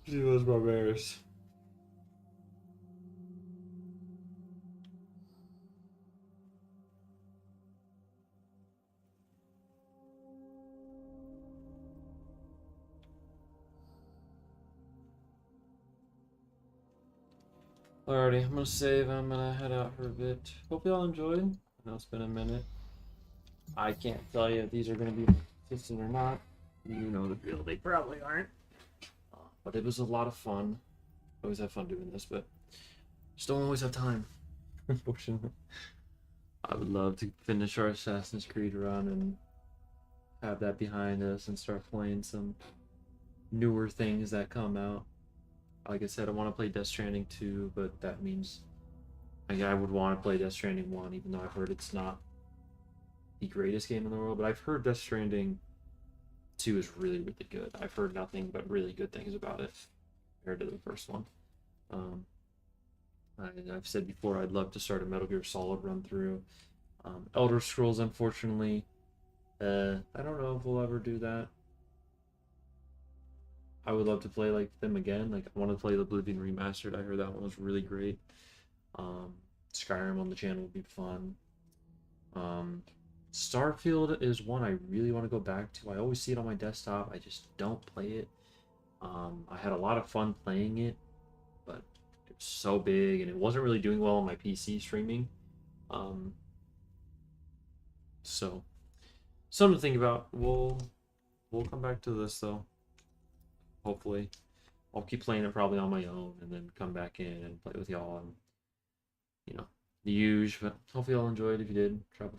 She was barbarious. Alrighty, I'm gonna save. I'm gonna head out for a bit. Hope y'all enjoyed. I know it's been a minute. I can't tell you if these are gonna be consistent or not. You know the drill. They probably aren't. But it was a lot of fun. Always have fun doing this, but just don't always have time. Unfortunately, I would love to finish our Assassin's Creed run and have that behind us and start playing some newer things that come out. Like I said, I want to play Death Stranding 2, but that means I would want to play Death Stranding 1, even though I've heard it's not the greatest game in the world. But I've heard Death Stranding 2 is really, really good. I've heard nothing but really good things about it compared to the first one. I've said before, I'd love to start a Metal Gear Solid run through. Elder Scrolls, unfortunately, I don't know if we'll ever do that. I would love to play like them again. Like I want to play the Oblivion Remastered. I heard that one was really great. Skyrim on the channel would be fun. Starfield is one I really want to go back to. I always see it on my desktop. I just don't play it. I had a lot of fun playing it, but it was so big and it wasn't really doing well on my PC streaming. So, something to think about. We'll come back to this though. Hopefully, I'll keep playing it probably on my own, and then come back in and play with y'all, and you know, the usual. But hopefully, y'all enjoyed. If you did, drop a